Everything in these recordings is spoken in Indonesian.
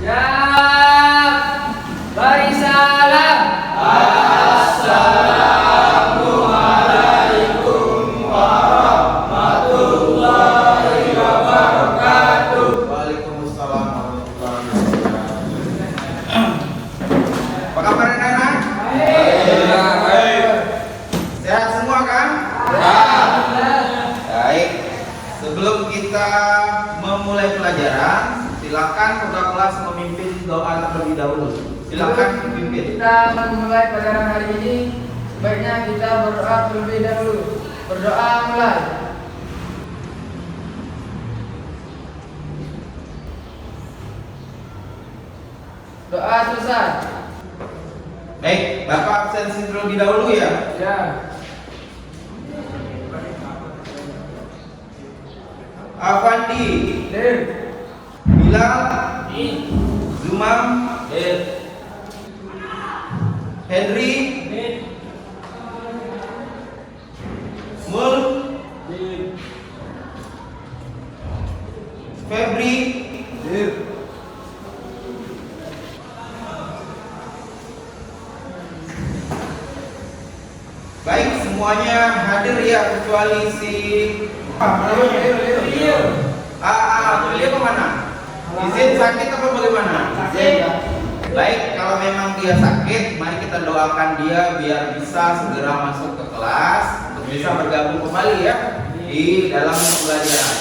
Ya, bari salam. Assalamualaikum warahmatullahi wabarakatuh. Waalaikumsalam warahmatullahi wabarakatuh. Apa kabar anak-anak? Baik. Sehat semua kan? Baik. Sebelum kita memulai pelajaran, silakan ketua kelas memimpin doa terlebih dahulu. Silakan pimpin. Kita memulai pelajaran hari ini, sebaiknya kita berdoa terlebih dahulu. Berdoa mulai. Doa selesai. Baik, Bapak absensi terlebih dahulu ya. Ya. Afandi, Dir. Bilal, Zumam, Henry, Mul, Febri, baik semuanya hadir ya kecuali si Leo kemana? Izin sakit apa bagaimana? Baik, kalau memang dia sakit, mari kita doakan dia biar bisa segera masuk ke kelas untuk bisa bergabung kembali ya di dalam pembelajaran.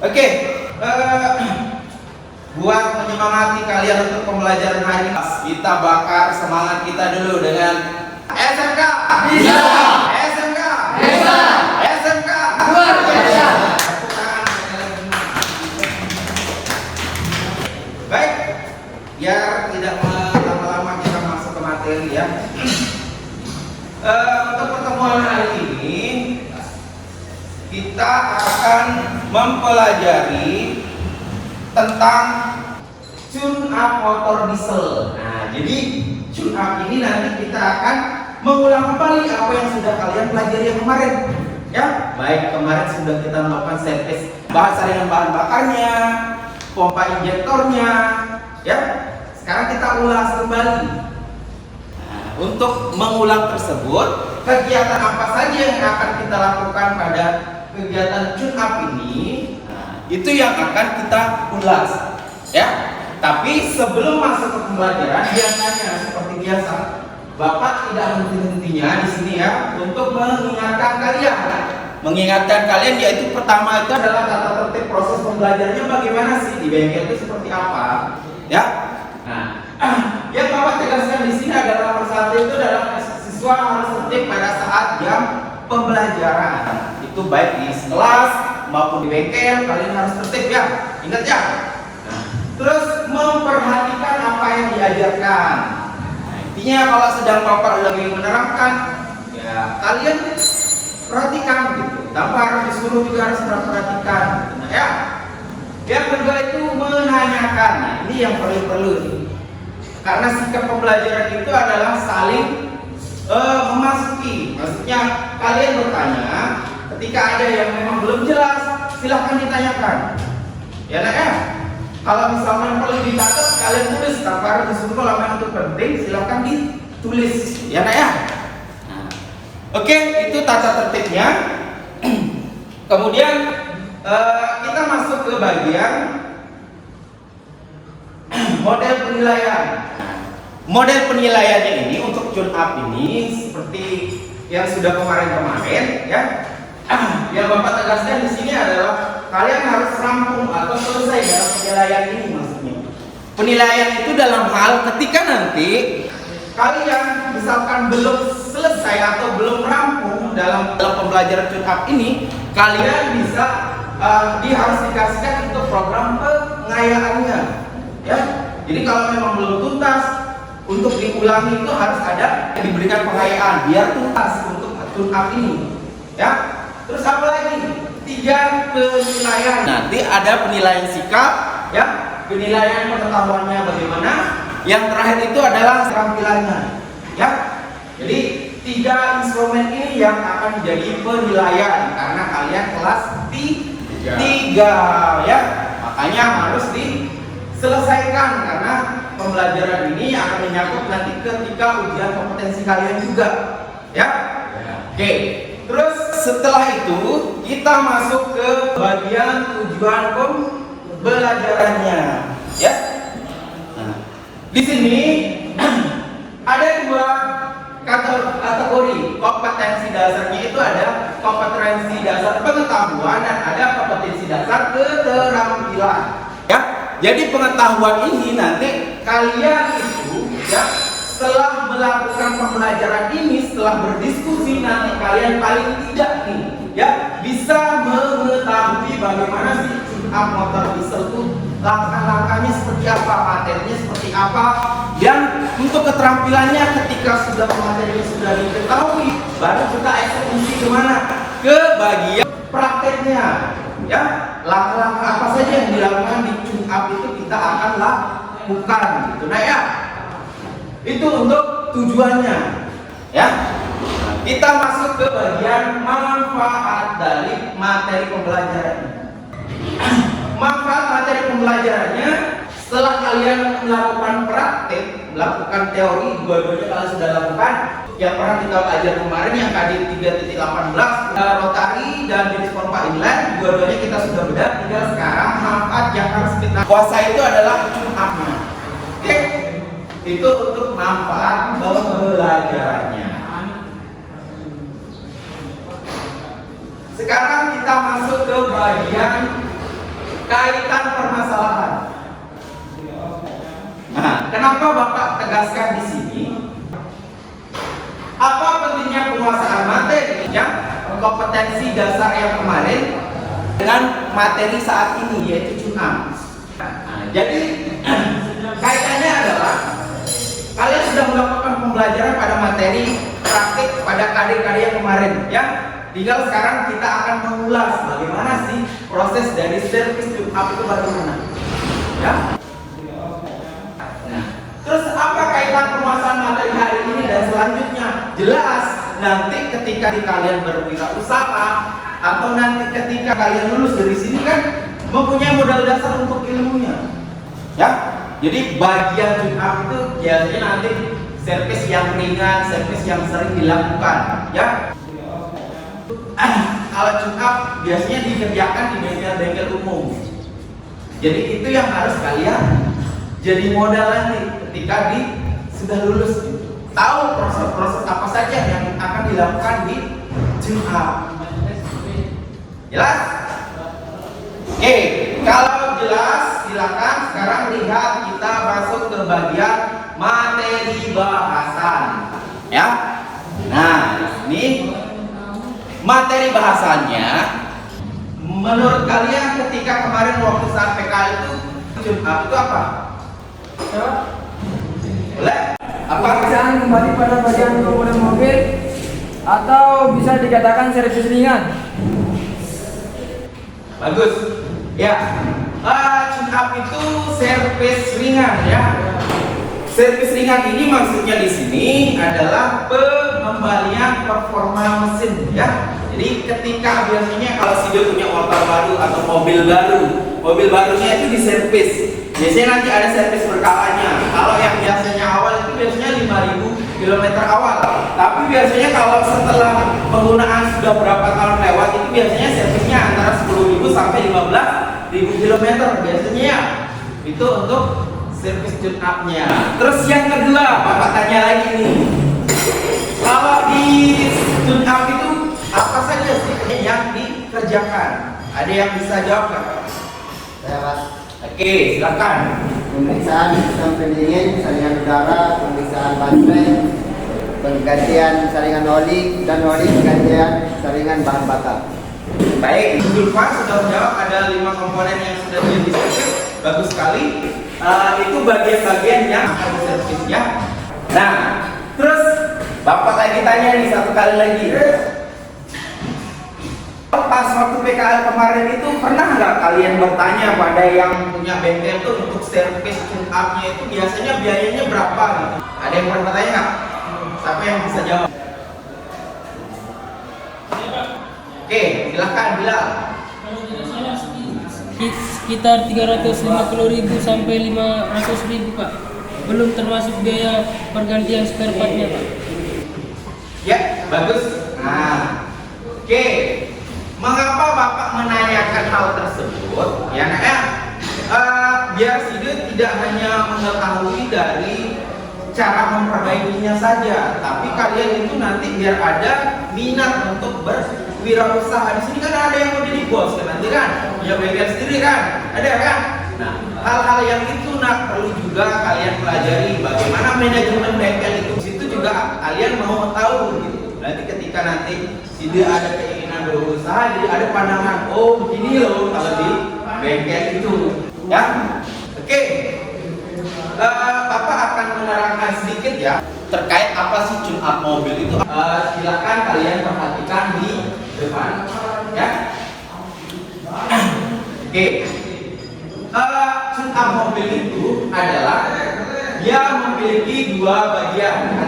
Oke, buat menyemangati kalian untuk pembelajaran hari ini, kita bakar semangat kita dulu dengan SMK Bisa. SMK Bisa. SMK Luar biasa. Tepuk tangan. Baik, biar tidak lama-lama kita masuk ke materi ya. Untuk pertemuan hari ini kita akan mempelajari tentang tune up motor diesel. Nah, jadi tune up ini nanti kita akan mengulang kembali apa yang sudah kalian pelajari yang kemarin. Ya, baik kemarin sudah kita melakukan servis bahas saringan bahan bakarnya, pompa injektornya, ya. Sekarang kita ulas kembali. Nah, untuk mengulang tersebut, kegiatan apa saja yang akan kita lakukan pada kegiatan tune up ini, itu yang akan kita ulas, ya. Tapi sebelum masuk ke pembelajaran, biasanya seperti biasa, Bapak tidak henti-hentinya di sini ya untuk mengingatkan kalian yaitu pertama itu adalah tata tertib proses pembelajarannya bagaimana sih di bengkel itu seperti apa, ya. Nah, yang Bapak tegaskan di sini adalah nomor satu itu adalah siswa harus tertib pada saat jam pembelajaran. Itu baik di kelas maupun di bengkel kalian harus tertib ya. Ingat ya. Nah, terus memperhatikan apa yang diajarkan. Nah, intinya kalau sedang Bapak lagi menerangkan, ya kalian perhatikan gitu. Tanpa harus disuruh juga harus perhatikan. Nah, ya. Yang kedua itu menanyakan. Nah, ini yang perlu nih. Karena sikap pembelajaran itu adalah saling memasuki. Maksudnya kalian bertanya, ketika ada yang memang belum jelas, silahkan ditanyakan. Ya nak ya. Kalau misalnya perlu dicatat, kalian tulis tanpa harus disuruh. Kalau memang itu penting, silahkan ditulis. Ya nak ya. Nah, oke, itu tata tertibnya. Kemudian kita masuk ke bagian model penilaian. Model penilaiannya ini untuk tune up ini seperti yang sudah kemarin ya. Yang Bapak tegaskan di sini adalah kalian harus rampung atau selesai dalam penilaian ini maksudnya. Penilaian itu dalam hal ketika nanti kalian misalkan belum selesai atau belum rampung dalam pembelajaran tune up ini, kalian bisa harus dikasihkan untuk program pengayaannya, ya. Jadi kalau memang belum tuntas untuk diulangi itu harus ada diberikan pengayaan biar tuntas untuk tune up ini, ya. Terus apa lagi? 3 penilaian. Nanti ada penilaian sikap, ya. Penilaian pengetahuannya bagaimana. Yang terakhir itu adalah keterampilannya, ya. Jadi 3 instrumen ini yang akan menjadi penilaian karena kalian kelas 3, ya. Makanya harus diselesaikan karena pembelajaran ini akan menyangkut nanti ketika ujian kompetensi kalian juga, ya. Oke. Terus setelah itu kita masuk ke bagian tujuan pembelajarannya, ya. Nah, di sini ada dua kategori kompetensi dasarnya. Itu ada kompetensi dasar pengetahuan dan ada kompetensi dasar keterampilan, ya. Jadi pengetahuan ini nanti kalian itu, ya, setelah melakukan pembelajaran ini, setelah berdiskusi, nanti kalian paling tidak nih, ya, bisa mengetahui bagaimana sih tune-up motor diesel itu, langkah-langkahnya seperti apa, materinya seperti apa, dan untuk keterampilannya ketika sudah materinya sudah diketahui, baru kita eksekusi kemana? Ke bagian prakteknya, ya. Langkah-langkah apa saja yang dilakukan di tune-up itu kita akan lakukan, gitu, nah, ya. Itu untuk tujuannya, ya. Nah, kita masuk ke bagian manfaat dari materi pembelajaran. Manfaat materi pembelajarannya, setelah kalian melakukan praktek, melakukan teori, dua-duanya kalian sudah lakukan. Yang pernah kita belajar kemarin yang KD 3.18 rotari dan jenis pompa inline, dua-duanya kita sudah bedah. Tinggal sekarang manfaat yang harus kita kuasai itu adalah tune-up-nya. Oke, itu untuk manfaat pembelajarannya. Sekarang kita masuk ke bagian kaitan permasalahan. Nah, kenapa Bapak tegaskan di sini? Apa pentingnya penguasaan materi, ya, kompetensi dasar yang kemarin dengan materi saat ini, yaitu tune-up. Nah, jadi kaitannya adalah kalian sudah melakukan pembelajaran pada materi praktik pada KD-KD yang kemarin, ya. Tinggal sekarang kita akan mengulas bagaimana sih proses dari servis tune-up itu bagaimana, ya. Nah, terus apa kaitan penguasaan materi hari ini dan selanjutnya? Jelas nanti ketika kalian berwirausaha atau nanti ketika kalian lulus dari sini kan mempunyai modal dasar untuk ilmunya, ya. Jadi bagian tune-up itu biasanya nanti servis yang ringan, servis yang sering dilakukan, ya. Kalau tune-up biasanya dikerjakan di bengkel-bengkel umum. Jadi itu yang harus kalian jadi modal nanti ketika sudah lulus, gitu. Tahu proses-proses apa saja yang akan dilakukan di tune-up. Jelas? Oke, kalau jelas silakan sekarang lihat kita masuk ke bagian materi bahasan, ya. Nah, ini materi bahasannya. Menurut kalian ketika kemarin waktu saat PKL itu tune-up itu apa? Boleh? Apa? Pemeriksaan kembali pada bagian komponen mobil atau bisa dikatakan servis ringan. Bagus. Ya. Tune-up itu servis ringan, ya. Servis ringan ini maksudnya di sini adalah pengembalian performa mesin, ya. Jadi ketika biasanya kalau Sido punya motor baru atau mobil barunya itu diservis. Biasanya nanti ada servis berkalanya. Kalau yang biasanya awal itu biasanya 5.000 km awal. Tapi biasanya kalau setelah penggunaan sudah berapa tahun lewat itu biasanya servisnya antara 10.000 sampai 15.000 km biasanya, ya. Itu untuk servis tune-up-nya. Terus yang kedua, Bapak tanya lagi nih. Kalau di tune-up itu apa saja sih yang dikerjakan? Ada yang bisa jawab nggak? Saya, Mas. Oke, silakan. Pemeriksaan sistem pendingin, saringan udara, pemeriksaan baterai, penggantian saringan oli, dan oli penggantian saringan bahan bakar. Baik, Zulfan sudah menjawab. Ada 5 komponen yang sudah diservis. Bagus sekali. Itu bagian-bagian yang akan diservis, ya. Nah, terus Bapak lagi tanya nih satu kali lagi. Pas waktu PKL kemarin itu pernah nggak kalian bertanya pada yang punya bengkel tuh untuk servis tune-up-nya itu biasanya biayanya berapa gitu? Ada yang pernah bertanya nggak? Siapa yang bisa jawab? Oke, silakan Bilal. sekitar 350.000 sampai 500.000 Pak. Belum termasuk biaya pergantian spare partnya Pak. Ya, bagus. Nah, oke. Mengapa Bapak menanyakan hal tersebut? Ya, nak ya. Biar Side tidak hanya mengetahui dari cara memperbaikinya saja, tapi kalian itu nanti biar ada minat untuk berwirausaha. Di sini kan ada yang mau jadi bos kan nanti kan, punya bengkel sendiri kan, ada kan? Nah, hal-hal yang itu perlu juga kalian pelajari bagaimana manajemen bengkel itu. Di situ juga kalian mau tahu gitu. Nanti ketika nanti tidak ada keinginan berusaha, jadi ada pandangan, oh begini loh kalau di bengkel itu, ya. Oke. Bapak akan menerangkan sedikit ya terkait apa sih tune up mobil itu. Silakan kalian perhatikan di depan, ya. Oke. Tune up mobil itu adalah dia memiliki dua bagian,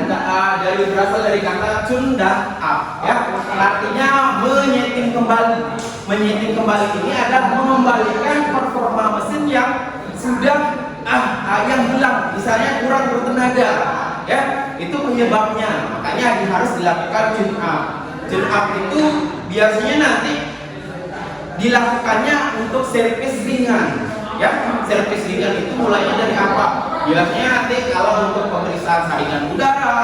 berasal dari kata tune dan up, ya. Artinya menyeting kembali. Menyeting kembali ini adalah mengembalikan performa mesin yang sudah yang hilang, misalnya kurang bertenaga, ya, itu penyebabnya. Makanya harus dilakukan tune up. Tune up itu biasanya nanti dilakukannya untuk servis ringan, ya. Servis ringan itu mulainya dari apa? Biasanya nanti kalau untuk pemeriksaan saringan udara,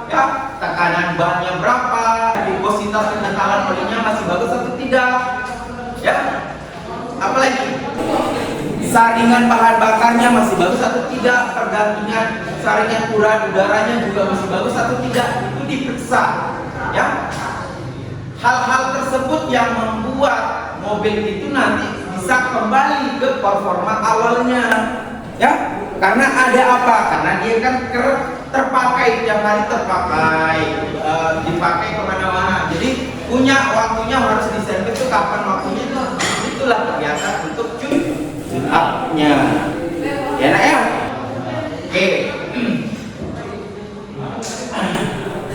ya, tekanan bannya berapa, viskositas kekentalan olinya masih bagus atau tidak, ya. Apalagi saringan bahan bakarnya masih bagus atau tidak, pergantian saringan ukuran udaranya juga masih bagus atau tidak, itu diperiksa, ya. Hal-hal tersebut yang membuat mobil itu nanti bisa kembali ke performa awalnya, ya. Karena ada apa? Karena dia kan terpakai tiap hari, dipakai kemana-mana. Jadi punya waktunya harus diservis itu kapan waktunya itu, itulah kegiatan untuk tune up-nya, ya nak ya. Oke.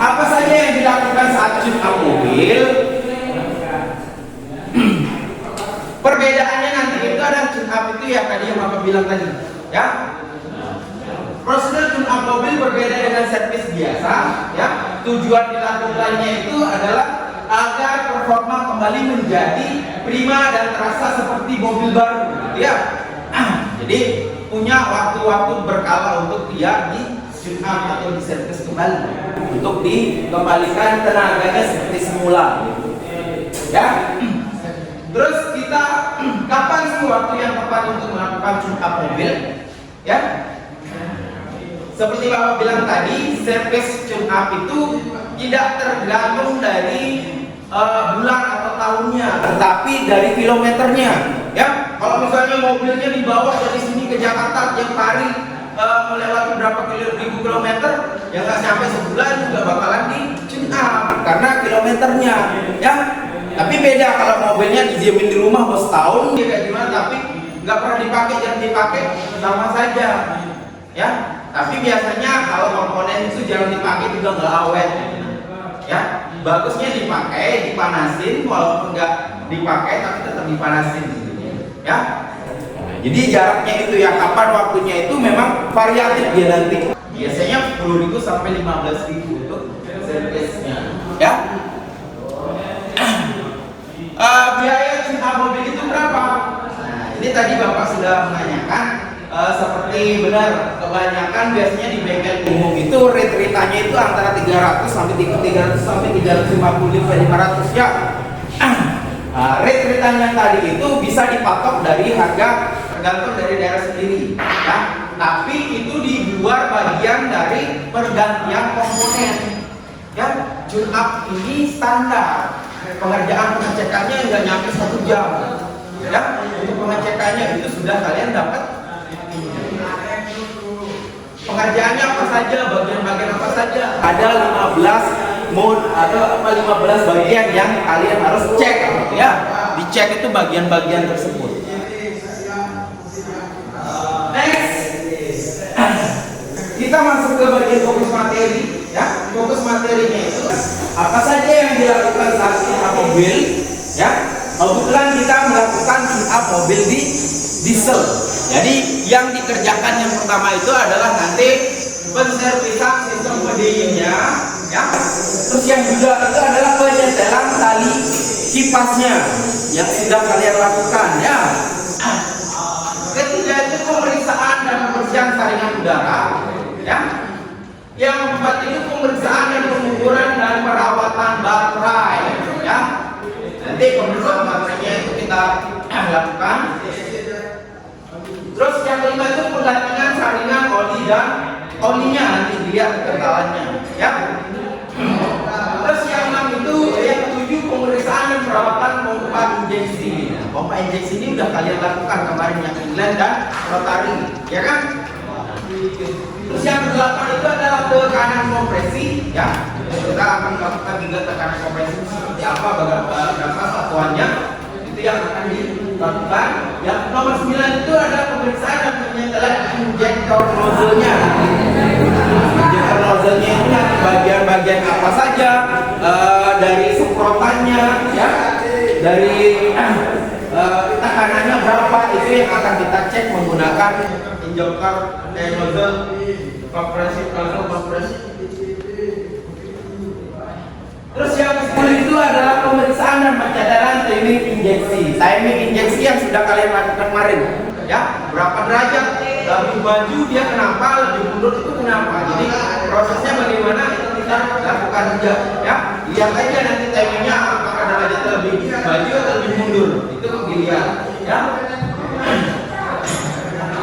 Apa saja yang dilakukan saat tune up mobil? Perbedaannya nanti itu ada tune up itu ya tadi yang Bapak bilang tadi, ya. Prosedur tune up mobil berbeda dengan servis biasa, ya. Tujuan dilakukannya itu adalah agar performa kembali menjadi prima dan terasa seperti mobil baru, ya. Jadi punya waktu-waktu berkala untuk dia di tune up atau diservis kembali untuk dikembalikan tenaganya seperti semula, ya. Terus kita kapan sih waktu yang tepat untuk melakukan tune up mobil, ya? Seperti Bapak bilang tadi, servis tune up itu tidak tergantung dari bulan atau tahunnya, tetapi dari kilometernya, ya. Kalau misalnya mobilnya dibawa dari sini ke Jakarta tiap hari melewati berapa ribu kilometer, ya nggak sampai sebulan juga bakalan di tune up karena kilometernya, ya. Tapi beda kalau mobilnya dijamin di rumah bos tahun, dia kayak gimana, tapi nggak pernah dipakai, jangan dipakai, sama saja, ya. Tapi biasanya kalau komponen itu jarang dipakai juga nggak awet, ya. Bagusnya dipakai, dipanasin, walaupun nggak dipakai tapi tetap dipanasin, ya. Jadi jaraknya itu ya, kapan waktunya itu memang variatif dia nanti. Biasanya 10.000 sampai 15.000 untuk servisnya, ya. Biaya tune up mobil itu berapa? Nah, ini tadi Bapak sudah menanyakan. Seperti benar, kebanyakan biasanya di bengkel umum itu rate-nya itu antara 300 sampai 350 500, ya. Rate yang tadi itu bisa dipatok dari harga tergantung dari daerah sendiri, ya. Tapi itu di luar bagian dari pergantian komponen, ya. Tune up ini standar. Pengerjaan pengecekannya nggak nyampe 1 jam, ya. Untuk pengecekannya itu sudah kalian dapat pengerjaannya apa saja, bagian-bagian apa saja. Ada 15 mode atau 15 bagian yang kalian harus cek, ya. Dicek itu bagian-bagian tersebut. Next, kita masuk ke bagian fokus materi, ya. Fokus materinya itu apa saja yang dilakukan saat tune up mobil, ya. kebetulan kita melakukan tune up mobil di diesel. Jadi yang dikerjakan yang pertama itu adalah nanti penservisan sistem pendinginnya, ya. Terus yang juga itu adalah penyetelan tali kipasnya yang sudah kalian lakukan, ya. Ketiga itu pemeriksaan dan pembersihan saringan udara, ya. Yang keempat itu pemeriksaan dan pengukuran dan perawatan baterai, ya. Nanti pemeriksaan baterainya itu kita lakukan. Terus yang kelima itu penggantian saringan oli dan olinya, nanti dilihat kekentalannya, ya. Terus yang enam itu, yang ketujuh pemeriksaan dan perawatan pompa injeksi. Pompa injeksi ini udah kalian lakukan kemarin yang inline dan rotary, ya kan? Terus yang kedelapan itu adalah tekanan kompresi, ya. Kita akan melakukan juga tekanan kompresi seperti apa, berapa satuannya, itu yang akan dilakukan. Yang nomor 9 itu adalah pemeriksaan dan penyetelan injektor nozzle-nya. Injektor nozzle-nya itu nanti bagian-bagian apa saja, dari semprotannya, ya, dari tekanannya berapa, itu yang akan kita cek menggunakan injektor nozzle kompresi. Terus yang ke-10 itu adalah pemeriksaan dan pencadaran timing injeksi. Timing injeksi yang sudah kalian lakukan kemarin, ya. Berapa derajat, lebih maju dia kenapa, lebih mundur itu kenapa. Jadi prosesnya bagaimana itu kita lakukan juga, ya. Lihat aja nanti timingnya apakah derajatnya lebih maju atau lebih mundur, itu dilihat, ya.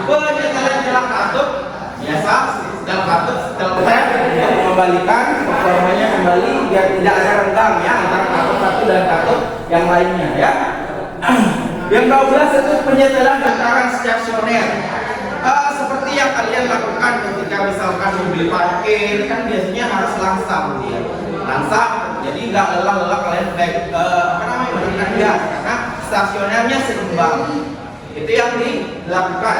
Penyetelan celah katup biasa, setel katup, setel tap, mengembalikan performanya kembali biar tidak ada renggang, ya, antara katup satu dan katup yang lainnya, ya. Yang 12 itu penyetelan getaran stasioner. Seperti yang kalian lakukan ketika misalkan mobil parkir, kan biasanya harus langsam dia, langsam, jadi nggak lelah-lelah kalian memberikan gas karena stasionernya seimbang. Itu yang dilakukan.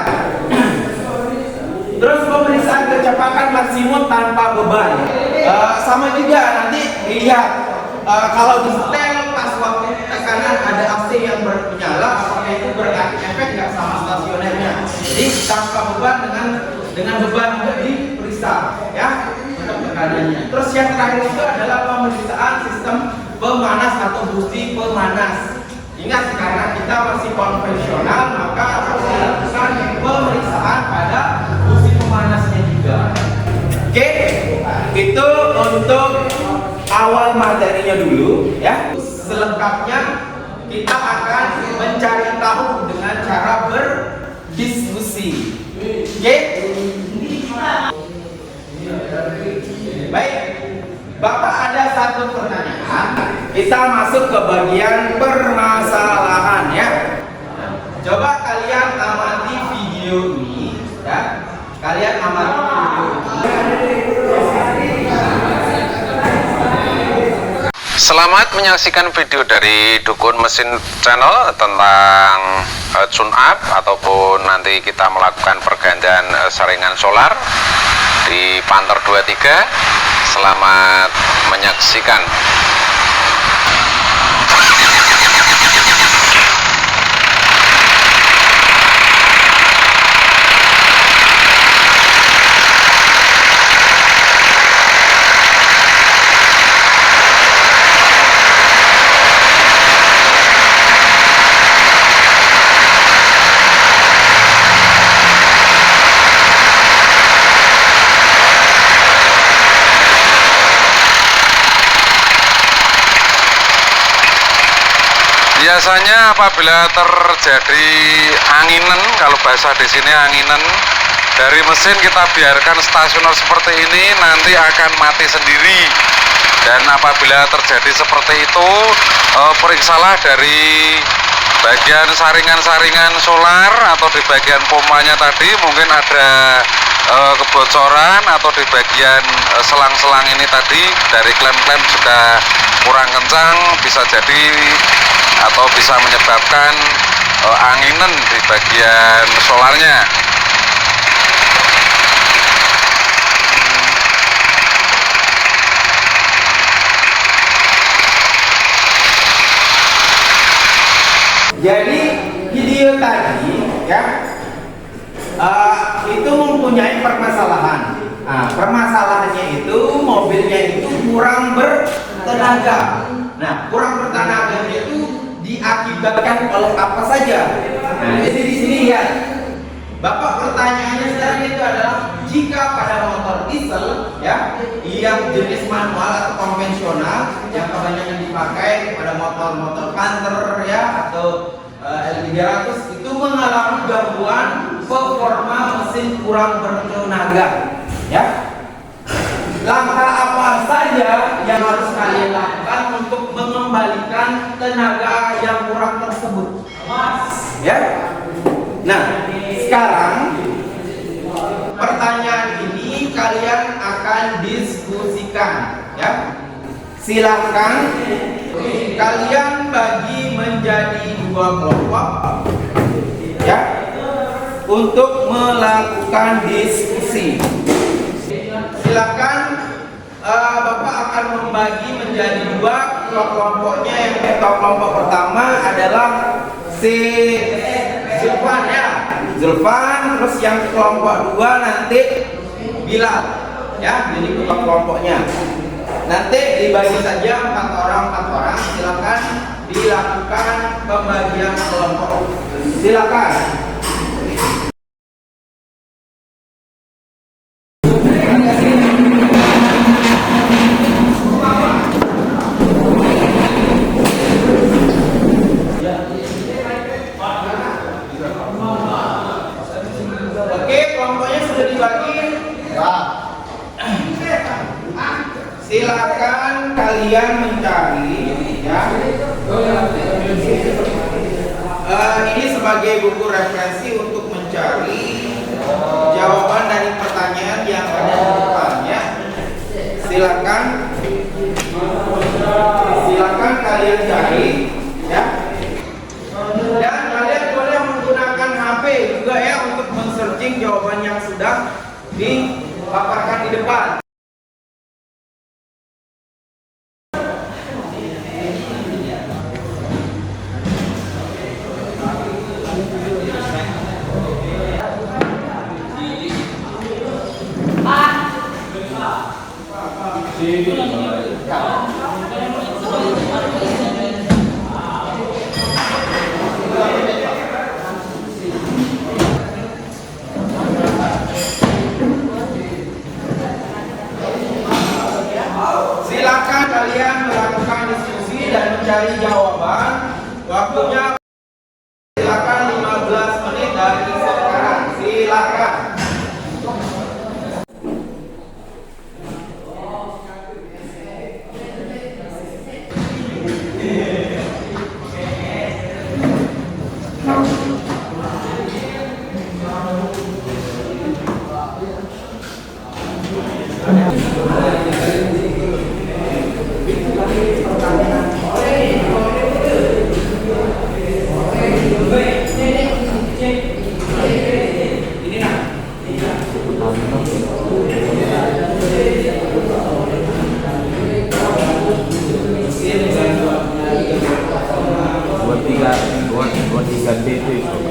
Terus pemeriksaan kecepatan maksimum tanpa beban, sama juga nanti dilihat kalau di setel pas waktu tekanan ada AC yang menyala, apakah itu berefek nggak sama stasionernya. Jadi tanpa beban dengan beban juga diperiksa, ya, untuk tekanannya. Terus yang terakhir itu adalah pemeriksaan sistem pemanas atau busi pemanas. Ingat, karena kita masih konvensional, maka harus dilakukan pemeriksaan pada busi pemanasnya juga. Oke, itu untuk awal materinya dulu, ya. Selengkapnya kita akan mencari tahu dengan cara berdiskusi. Oke? Baik, Bapak ada satu pertanyaan. Kita masuk ke bagian permasalahan, ya. Coba kalian amati video ini, ya. Kalian amati video ini. Selamat menyaksikan video dari Dukun Mesin Channel tentang tune up ataupun nanti kita melakukan pergantian saringan solar di Panther 23. Selamat menyaksikan. Biasanya apabila terjadi anginan, kalau bahasa di sini anginan dari mesin, kita biarkan stasioner seperti ini nanti akan mati sendiri. Dan apabila terjadi seperti itu, periksalah dari bagian saringan-saringan solar atau di bagian pompanya tadi mungkin ada kebocoran, atau di bagian selang-selang ini tadi dari klem-klem juga kurang kencang, bisa jadi atau bisa menyebabkan anginan di bagian solarnya. itu mempunyai permasalahan. Nah, permasalahannya itu mobilnya itu kurang bertenaga. Nah, kurang bertenaga itu diakibatkan oleh apa saja? Nah, jadi di sini ya, Bapak pertanyaannya sekarang itu adalah jika pada motor diesel ya yang jenis manual atau konvensional yang kebanyakan dipakai pada motor-motor Panther ya atau L300 itu mengalami gangguan performa mesin kurang bertenaga ya. Langkah apa saja yang harus kalian lakukan untuk mengembalikan tenaga yang kurang tersebut? Ya. Nah, sekarang pertanyaan ini kalian akan diskusikan ya. Silakan kalian bagi menjadi 2 kelompok ya untuk melakukan diskusi. Silakan Bapak akan membagi menjadi 2 kelompoknya. Yang kelompok pertama adalah si Zulfan ya, Zulfan, terus yang kelompok 2 nanti Bilal ya. Jadi kelompoknya nanti dibagi saja 4 orang. Silakan dilakukan pembagian kelompok. Silakan. Oke, kelompoknya sudah dibagi. Silakan kalian mencari ya. Ini sebagai buku referensi untuk mencari jawaban dari pertanyaan yang ada di depannya. Silakan kalian cari ya. Dan kalian boleh menggunakan HP juga ya untuk men-searching jawaban yang sudah dipaparkan di depan. Silakan kalian melakukan diskusi dan mencari jawaban. Waktunya silakan 15 menit dari sekarang. Silakan. buat 3D itu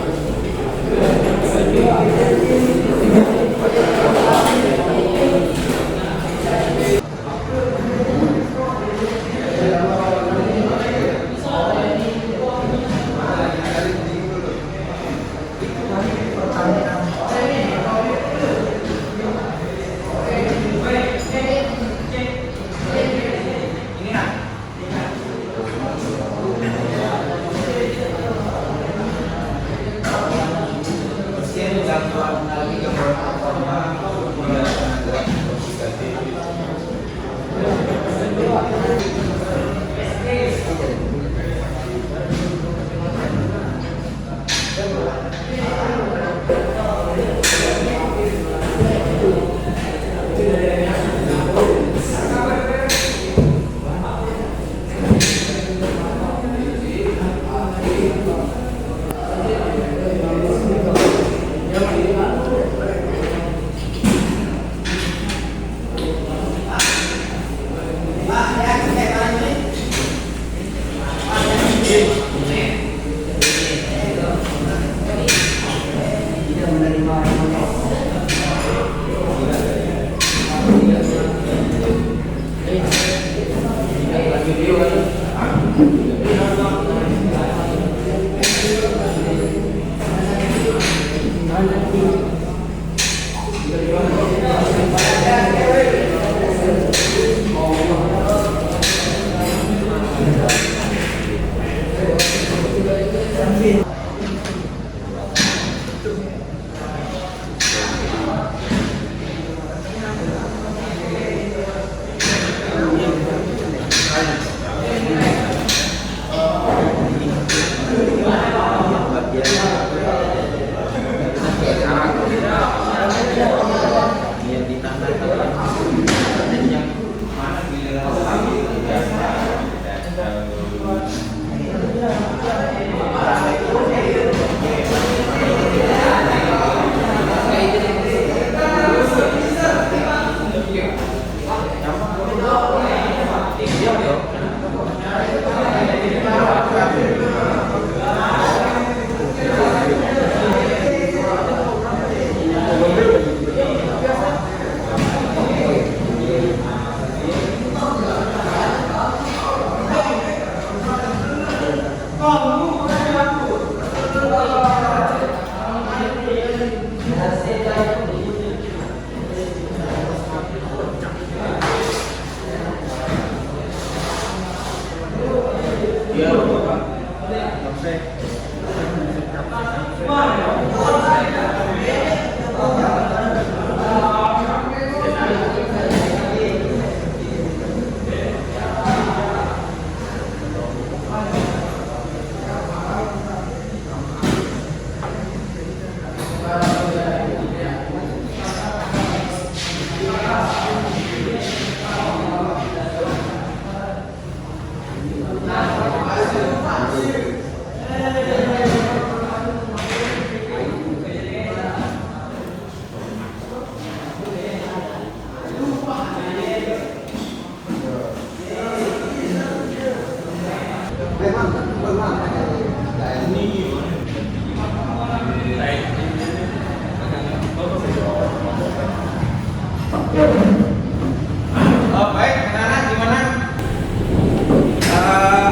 Baik, anak-anak gimana?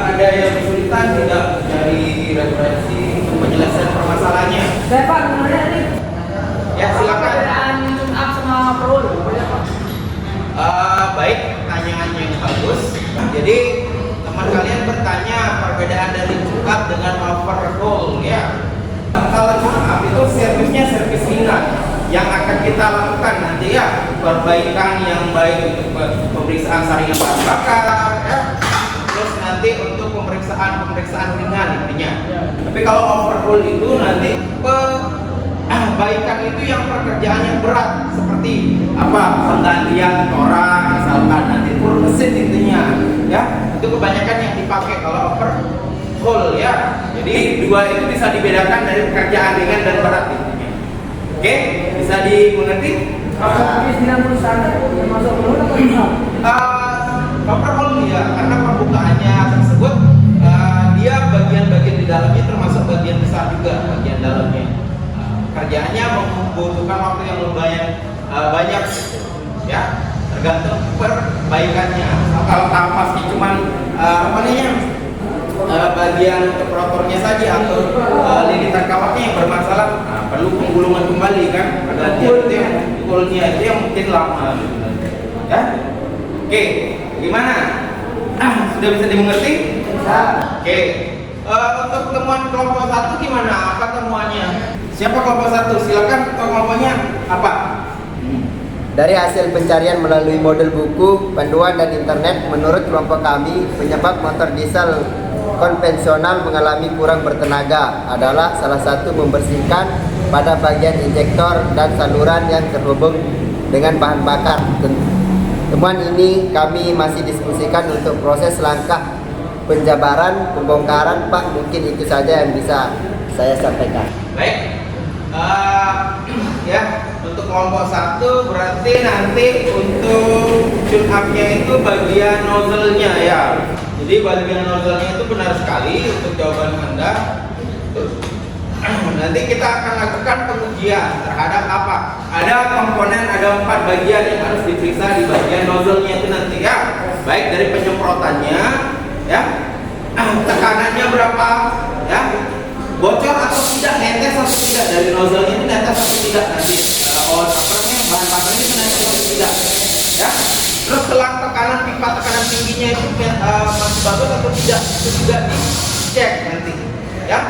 Ada yang kesulitan tidak dari referensi penjelasan permasalahannya? Saya Pak, sebenarnya ini Ya silakan. perbedaan tune up sama pro. Baik, pertanyaan yang bagus. Jadi teman kalian bertanya perbedaan dari tune up dengan overhaul ya. Kalau tune up itu servisnya servis ringan yang akan kita lakukan nanti ya, perbaikan yang baik untuk pemeriksaan saringan bahan bakar ya. Terus nanti untuk pemeriksaan ringan intinya. Tapi kalau overhaul itu nanti perbaikan itu yang pekerjaan yang berat seperti apa, penggantian orang misalkan, nanti pur mesin intinya ya, itu kebanyakan yang dipakai kalau overhaul ya. Jadi dua itu bisa dibedakan dari pekerjaan ringan dan berat intinya. Oke, bisa dimengerti? Overhaul ya, karena pembukaannya tersebut dia bagian-bagian di dalamnya termasuk bagian besar juga bagian dalamnya. Kerjaannya membutuhkan waktu yang lumayan banyak ya, tergantung perbaikannya. Kalau kampas cuman bagian untuk rotornya saja atau lilitan kawatnya yang bermasalah, perlu penggulungan kembali kan, pergantian itu yang pulnya itu yang mungkin lama ya. Oke, gimana? Sudah bisa dimengerti? Oke. Untuk temuan kelompok 1 gimana? Apa temuannya? Siapa kelompok 1? Silakan, kelompoknya apa? Dari hasil pencarian melalui model buku, panduan dan internet, menurut kelompok kami, penyebab motor diesel konvensional mengalami kurang bertenaga adalah salah satu membersihkan pada bagian injektor dan saluran yang terhubung dengan bahan bakar. Temuan ini kami masih diskusikan untuk proses langkah penjabaran, pembongkaran, Pak. Mungkin itu saja yang bisa saya sampaikan. Baik, ya untuk kelompok 1 berarti nanti untuk tune up-nya itu bagian nozzle-nya ya. Jadi bagian nozzle-nya itu benar sekali untuk jawaban Anda. nanti kita akan lakukan pengujian terhadap apa? Ada komponen, ada 4 bagian yang harus diperiksa di bagian nozzle-nya itu nanti ya. Baik dari penyemprotannya, ya, tekanannya berapa, ya, bocor atau tidak, netes atau tidak dari nozzle-nya ini, netes atau tidak nanti, bahan bakarnya itu netes atau tidak, ya. Terus selang tekanan pipa tekanan tingginya itu masih bagus atau tidak, itu juga dicek nanti, ya.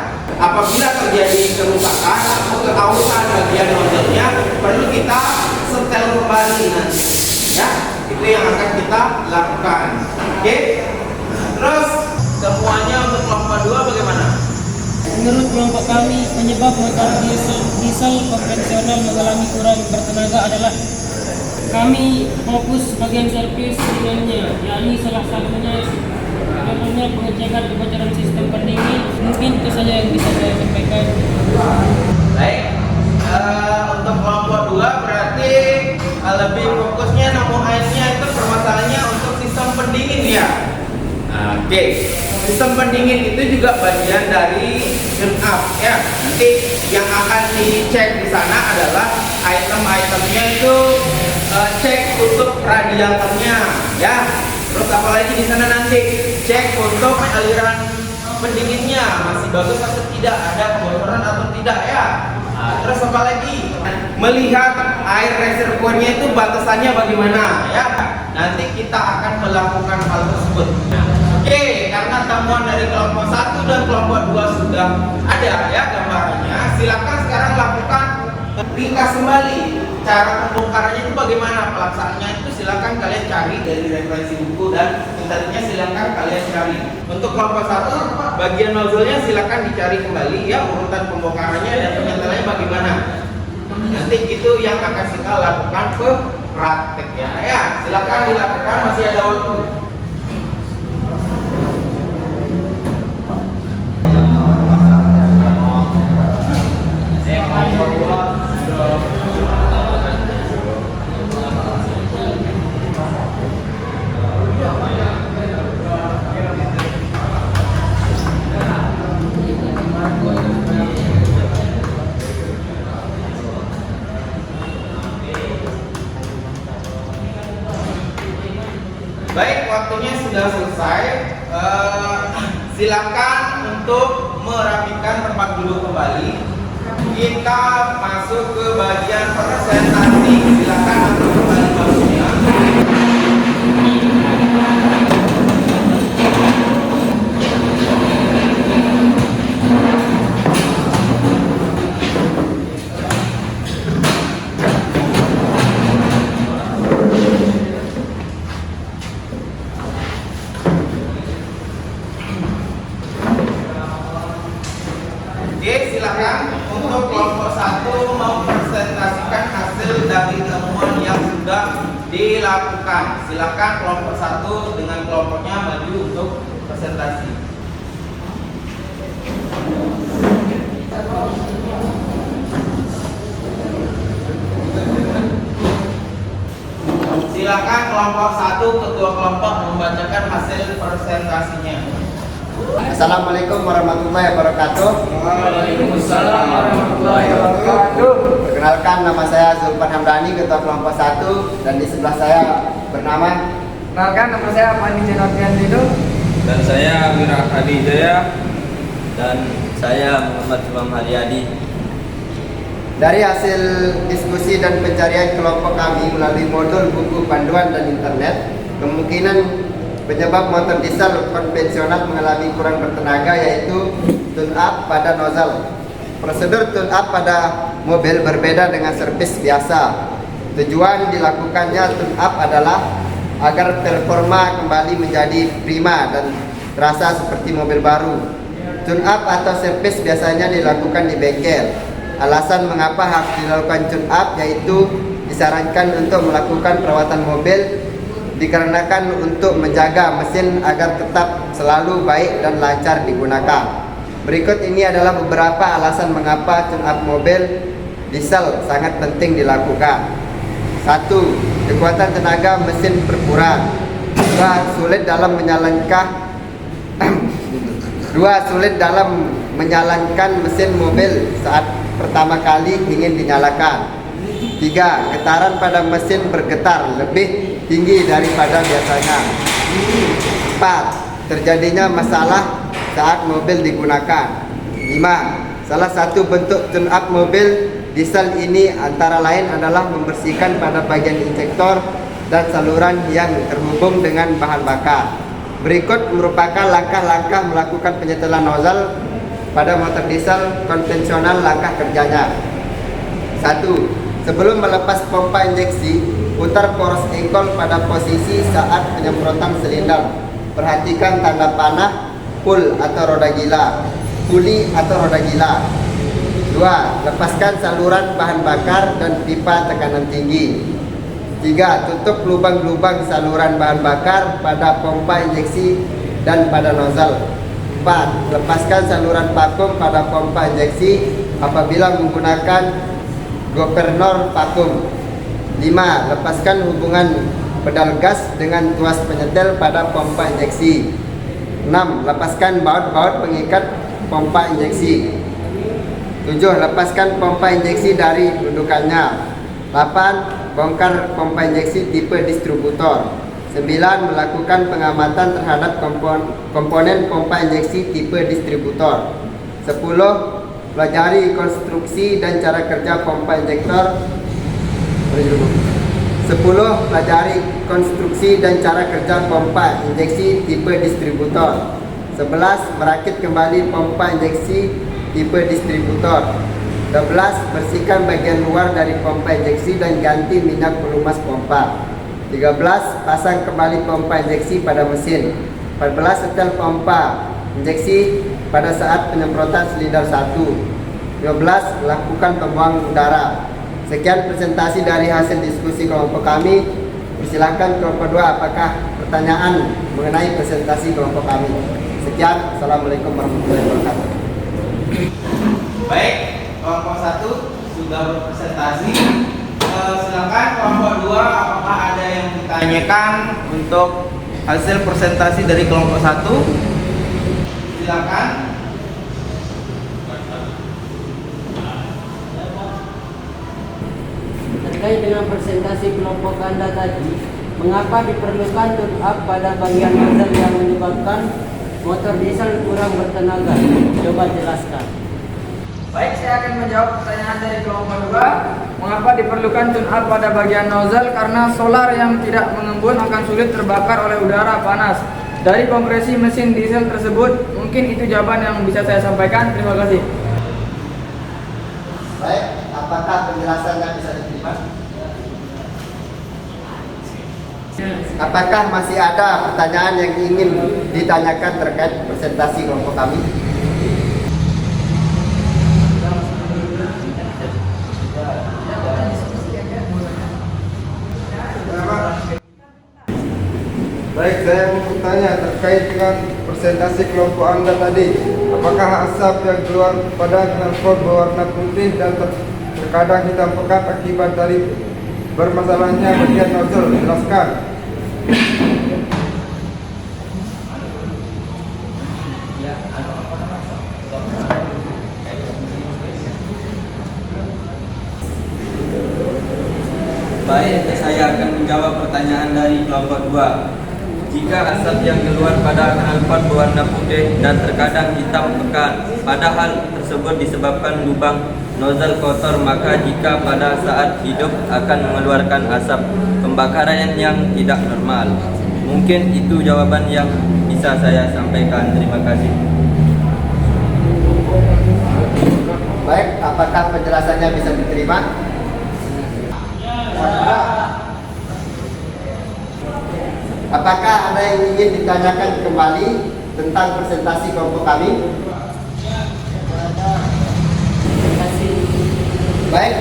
Apabila terjadi kerusakan atau keausan bagian nozzle-nya, perlu kita setel kembali nanti, ya. Itu yang akan kita lakukan. Oke. Terus semuanya untuk kelompok 2 bagaimana? Menurut kelompok kami, penyebab motor diesel konvensional mengalami kurang bertenaga adalah kami fokus bagian servis ringannya, yakni salah satunya contohnya pengecekan kebocoran sistem pendingin. Mungkin itu saja yang bisa saya sampaikan. Baik, untuk kelompok 2 berarti lebih fokusnya namun airnya itu permasalahannya untuk sistem pendingin ya. Oke, sistem pendingin itu juga bagian dari tune up ya. Nanti yang akan dicek di sana adalah item-itemnya itu cek untuk radiatornya ya. Terus apalagi di sana nanti cek untuk aliran pendinginnya masih bagus atau tidak, ada kebocoran atau tidak ya. Terus apa lagi? Melihat air reservoirnya itu batasannya bagaimana ya. Nanti kita akan melakukan hal tersebut. Oke, karena temuan dari kelompok 1 dan kelompok 2 sudah ada ya gambarannya. Silakan sekarang lakukan ringkas kembali cara pembongkarannya itu bagaimana pelaksanaannya itu, silakan kalian cari dari referensi buku dan internetnya, silakan kalian cari. Untuk kelompok 1 bagian nozzle-nya silakan dicari kembali ya, urutan pembongkarannya dan penyetelannya bagaimana. Nanti itu yang akan kita lakukan ke praktek ya. Silakan dilakukan, masih ada waktu. Baik, waktunya sudah selesai. Silakan untuk merapikan tempat duduk kembali. Kita masuk ke bagian presentasi. Silakan masuk kembali bajunya. Silakan untuk kelompok 1 mempresentasikan hasil dari temuan yang sudah dilakukan. Silakan kelompok 1 dengan kelompoknya maju untuk presentasi. Silakan kelompok 1 ketua kelompok membacakan hasil presentasinya. Assalamualaikum warahmatullahi wabarakatuh. Waalaikumsalam warahmatullahi wabarakatuh. Perkenalkan, nama saya Zulfan Hamdani, ketua kelompok 1, dan di sebelah saya bernama. Perkenalkan, nama saya Fandi Jenovian Dido. Dan saya Wira Hadi Jaya. Dan saya Muhammad Imam Haryadi. Dari hasil diskusi dan pencarian kelompok kami melalui modul buku panduan dan internet, kemungkinan penyebab motor diesel konvensional mengalami kurang bertenaga yaitu tune up pada nozzle. Prosedur tune up pada mobil berbeda dengan servis biasa. Tujuan dilakukannya tune up adalah agar performa kembali menjadi prima dan terasa seperti mobil baru. Tune up atau servis biasanya dilakukan di bengkel. Alasan mengapa harus dilakukan tune up yaitu disarankan untuk melakukan perawatan mobil dikarenakan untuk menjaga mesin agar tetap selalu baik dan lancar digunakan. Berikut ini adalah beberapa alasan mengapa tune up mobil diesel sangat penting dilakukan. 1. Kekuatan tenaga mesin berkurang. 2. Sulit dalam menyalakan mesin mobil saat pertama kali ingin dinyalakan. 3. Getaran pada mesin bergetar lebih tinggi daripada biasanya. 4. Terjadinya masalah saat mobil digunakan. 5. Salah satu bentuk tune up mobil diesel ini antara lain adalah membersihkan pada bagian injektor dan saluran yang terhubung dengan bahan bakar. Berikut merupakan langkah-langkah melakukan penyetelan nozzle pada motor diesel konvensional. Langkah kerjanya: 1. Sebelum melepas pompa injeksi, putar poros engkol pada posisi saat penyemprotan silinder. Perhatikan tanda panah pull atau roda gila, puli atau roda gila. 2. Lepaskan saluran bahan bakar dan pipa tekanan tinggi. 3. Tutup lubang-lubang saluran bahan bakar pada pompa injeksi dan pada nozzle. 4. Lepaskan saluran vakum pada pompa injeksi apabila menggunakan governor vakum. 5. Lepaskan hubungan pedal gas dengan tuas penyetel pada pompa injeksi. 6. Lepaskan baut-baut pengikat pompa injeksi. 7. Lepaskan pompa injeksi dari dudukannya. 8. Bongkar pompa injeksi tipe distributor. 9. Melakukan pengamatan terhadap komponen pompa injeksi tipe distributor. 10. Pelajari konstruksi dan cara kerja pompa injektor. 10. Pelajari konstruksi dan cara kerja pompa injeksi tipe distributor. 11. Merakit kembali pompa injeksi tipe distributor. 12. Bersihkan bagian luar dari pompa injeksi dan ganti minyak pelumas pompa. 13. Pasang kembali pompa injeksi pada mesin. 14. Setel pompa injeksi pada saat penyemprotan silinder 1. 15. Lakukan pembuangan udara. Sekian presentasi dari hasil diskusi kelompok kami. Persilahkan kelompok 2, apakah pertanyaan mengenai presentasi kelompok kami? Sekian, Assalamualaikum warahmatullahi wabarakatuh. Baik, kelompok 1 sudah berpresentasi. Silakan kelompok 2, apakah ada yang ditanyakan untuk hasil presentasi dari kelompok 1? Silakan. Terkait dengan presentasi kelompok Anda tadi, mengapa diperlukan tune up pada bagian nozzle yang menyebabkan motor diesel kurang bertenaga? Coba jelaskan. Baik, saya akan menjawab pertanyaan dari kelompok 2. Mengapa diperlukan tune up pada bagian nozzle? Karena solar yang tidak mengembun akan sulit terbakar oleh udara panas dari kompresi mesin diesel tersebut. Mungkin itu jawaban yang bisa saya sampaikan. Terima kasih. Baik, apakah penjelasannya bisa diterima? Apakah masih ada pertanyaan yang ingin ditanyakan terkait presentasi kelompok kami? Baik, saya mau bertanya terkait dengan presentasi kelompok Anda tadi. Apakah asap yang keluar pada knalpot berwarna putih dan terkadang hitam pekat akibat dari bermasalahnya bagian nozzle? Jelaskan. Baik, saya akan menjawab pertanyaan dari kelompok 2. Jika asap yang keluar pada knalpot berwarna putih dan terkadang hitam pekat, padahal tersebut disebabkan lubang nozzle kotor, maka jika pada saat hidup akan mengeluarkan asap pembakaran yang tidak normal. Mungkin itu jawaban yang bisa saya sampaikan. Terima kasih. Baik, apakah penjelasannya bisa diterima? Apakah ada yang ingin ditanyakan kembali tentang presentasi kelompok kami? Baik,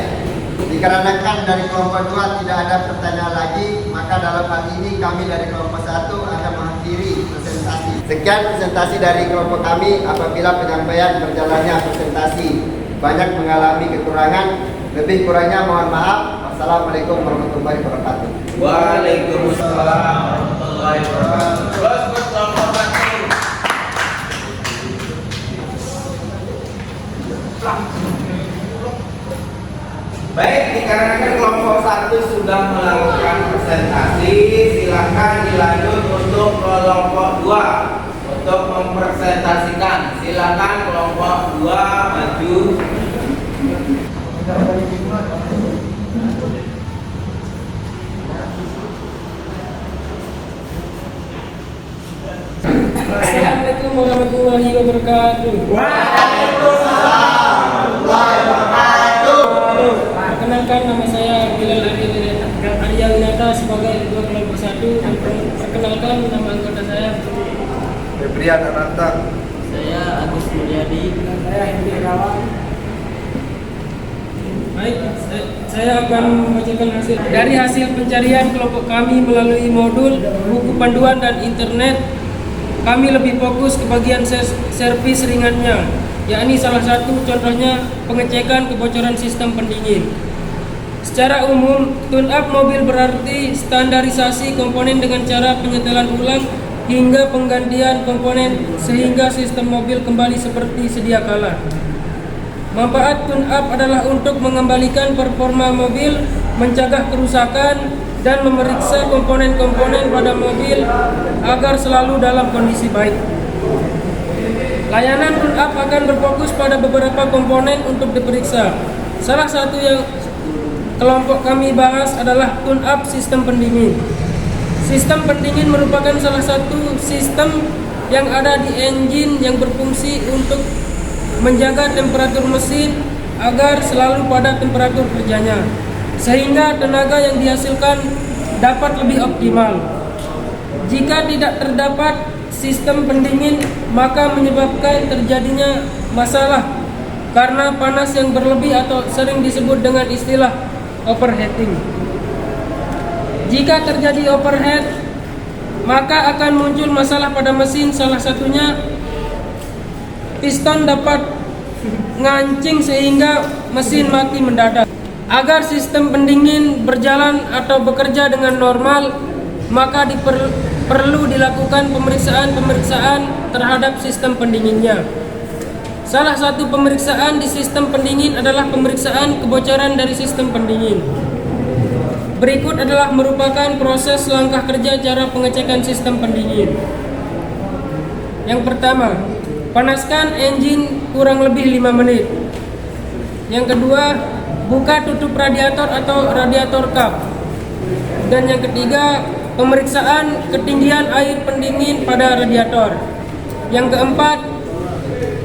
dikarenakan dari kelompok 2 tidak ada pertanyaan lagi, maka dalam hal ini kami dari kelompok 1 akan mengakhiri presentasi. Sekian presentasi dari kelompok kami. Apabila penyampaian berjalannya presentasi banyak mengalami kekurangan, lebih kurangnya mohon maaf. Wassalamualaikum warahmatullahi wabarakatuh. Waalaikumsalam warahmatullahi wabarakatuh. Baik, dikarenakan kelompok 1 sudah melakukan presentasi, silakan dilanjut untuk kelompok 2 untuk mempresentasikan. Silakan kelompok 2 maju. Assalamualaikum warahmatullahi wabarakatuh. Perkenalkan, nama saya Bilal Arya Winata sebagai ketua kelompok 1. Dan perkenalkan nama anggota saya Febrian Ananta. Saya Agus Mulyadi. Saya Hendri Rawang. Baik, saya akan membacakan hasil dari hasil pencarian kelompok kami melalui modul buku panduan dan internet. Kami lebih fokus ke bagian servis ringannya, yakni salah satu contohnya pengecekan kebocoran sistem pendingin. Secara umum, tune-up mobil berarti standarisasi komponen dengan cara penyetelan ulang hingga penggantian komponen sehingga sistem mobil kembali seperti sedia kala. Manfaat tune-up adalah untuk mengembalikan performa mobil, mencegah kerusakan, dan memeriksa komponen-komponen pada mobil agar selalu dalam kondisi baik. Layanan tune-up akan berfokus pada beberapa komponen untuk diperiksa. Salah satu yang kelompok kami bahas adalah tune-up sistem pendingin. Sistem pendingin merupakan salah satu sistem yang ada di engine yang berfungsi untuk menjaga temperatur mesin agar selalu pada temperatur kerjanya, sehingga tenaga yang dihasilkan dapat lebih optimal. Jika tidak terdapat sistem pendingin, maka menyebabkan terjadinya masalah karena panas yang berlebih atau sering disebut dengan istilah overheating. Jika terjadi overheat, maka akan muncul masalah pada mesin, salah satunya piston dapat ngancing sehingga mesin mati mendadak. Agar sistem pendingin berjalan atau bekerja dengan normal, maka perlu dilakukan pemeriksaan terhadap sistem pendinginnya. Salah satu pemeriksaan di sistem pendingin adalah pemeriksaan kebocoran dari sistem pendingin. Berikut adalah merupakan proses langkah kerja cara pengecekan sistem pendingin. Yang pertama, panaskan engine kurang lebih 5 menit. Yang kedua, buka tutup radiator atau radiator cup. Dan yang ketiga, pemeriksaan ketinggian air pendingin pada radiator. Yang keempat,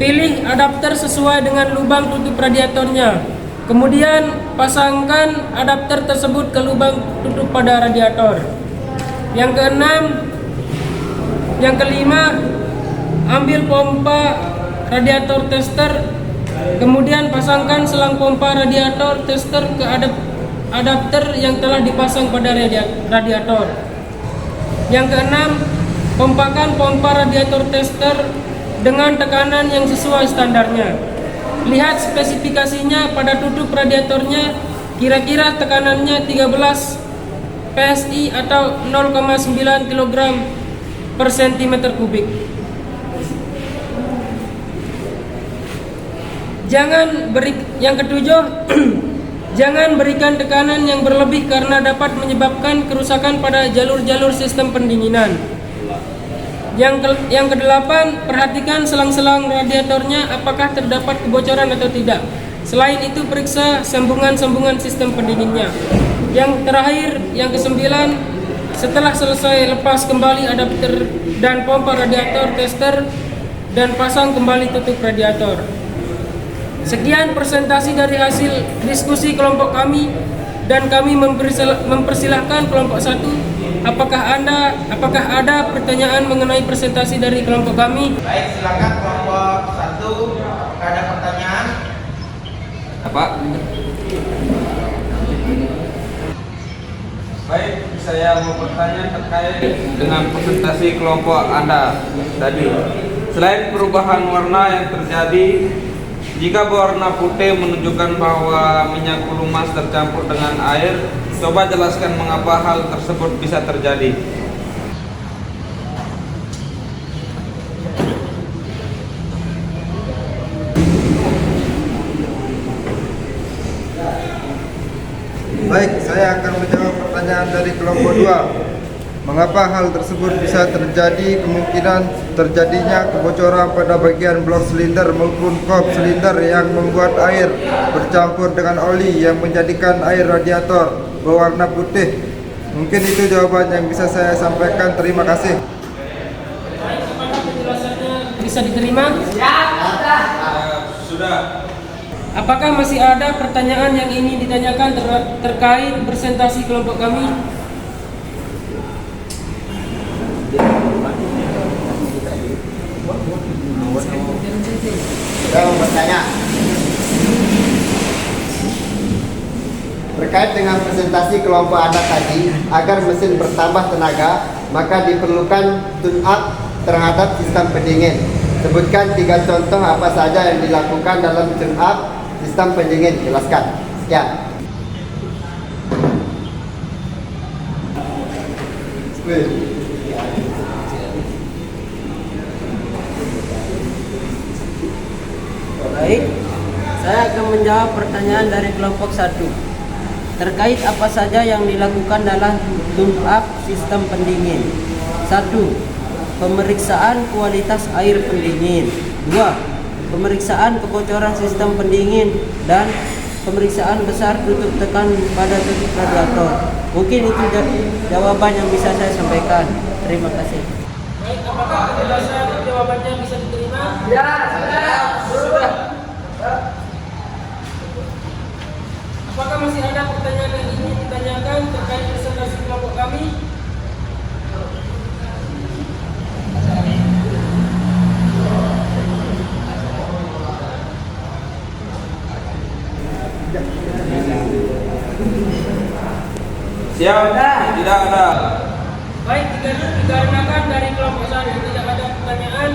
pilih adapter sesuai dengan lubang tutup radiatornya. Kemudian pasangkan adapter tersebut ke lubang tutup pada radiator. Yang keenam, yang kelima, ambil pompa radiator tester. Kemudian pasangkan selang pompa radiator tester ke adapter yang telah dipasang pada radiator. Yang keenam, pompakan pompa radiator tester dengan tekanan yang sesuai standarnya. Lihat spesifikasinya pada tutup radiatornya, kira-kira tekanannya 13 PSI atau 0,9 kg per cm kubik. Yang ketujuh, jangan berikan tekanan yang berlebih karena dapat menyebabkan kerusakan pada jalur-jalur sistem pendinginan. Yang kedelapan, perhatikan selang-selang radiatornya apakah terdapat kebocoran atau tidak. Selain itu, periksa sambungan-sambungan sistem pendinginnya. Yang terakhir, yang kesembilan, setelah selesai lepas kembali adapter dan pompa radiator tester dan pasang kembali tutup radiator. Sekian presentasi dari hasil diskusi kelompok kami, dan kami mempersilahkan kelompok 1. Apakah ada pertanyaan mengenai presentasi dari kelompok kami? Baik, silakan kelompok 1. Ada pertanyaan? Pak. Baik, saya mau bertanya terkait dengan presentasi kelompok Anda tadi. Selain perubahan warna yang terjadi, jika berwarna putih menunjukkan bahwa minyak pelumas tercampur dengan air, coba jelaskan mengapa hal tersebut bisa terjadi. Baik, saya akan menjawab pertanyaan dari kelompok 2. Mengapa hal tersebut bisa terjadi? Kemungkinan terjadinya kebocoran pada bagian blok silinder maupun kop silinder yang membuat air bercampur dengan oli yang menjadikan air radiator berwarna putih. Mungkin itu jawaban yang bisa saya sampaikan. Terima kasih. Baik, apakah penjelasannya bisa diterima? Sudah. Apakah masih ada pertanyaan yang ingin ditanyakan terkait presentasi kelompok kami? Saya mau bertanya terkait dengan presentasi kelompok Anda tadi. Agar mesin bertambah tenaga, maka diperlukan tune up terhadap sistem pendingin. Sebutkan 3 contoh apa saja yang dilakukan dalam tune up sistem pendingin. Jelaskan. Sekian. Baik, saya akan menjawab pertanyaan dari kelompok 1. Terkait apa saja yang dilakukan dalam tune up sistem pendingin. 1. Pemeriksaan kualitas air pendingin. 2. Pemeriksaan kebocoran sistem pendingin. Dan pemeriksaan besar tutup tekan pada tutup radiator. Mungkin itu jawaban yang bisa saya sampaikan. Terima kasih. Baik, apakah penjelasan jawabannya bisa diterima? Ya, sudah. Apakah masih ada pertanyaan yang ingin ditanyakan terkait presentasi kelompok kami? Siap? Tidak ada. Baik, dikarenakan dari kelompok saya tidak ada pertanyaan,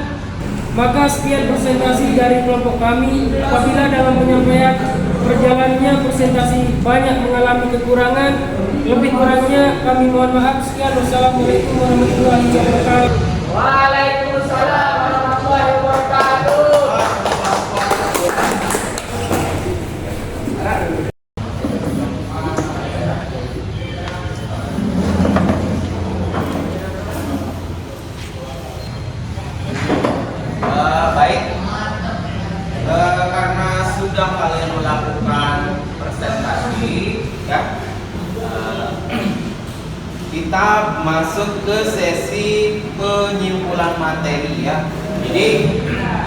maka sekian presentasi dari kelompok kami. Apabila dalam penyampaian perjalanannya presentasi banyak mengalami kekurangan, lebih kurangnya kami mohon maaf. Sekian, wassalamualaikum warahmatullahi wabarakatuh. Waalaikumsalam warahmatullahi wabarakatuh. Baik. Karena sudah kalian melakukan presentasi, ya, kita masuk ke sesi penyimpulan materi, ya. Jadi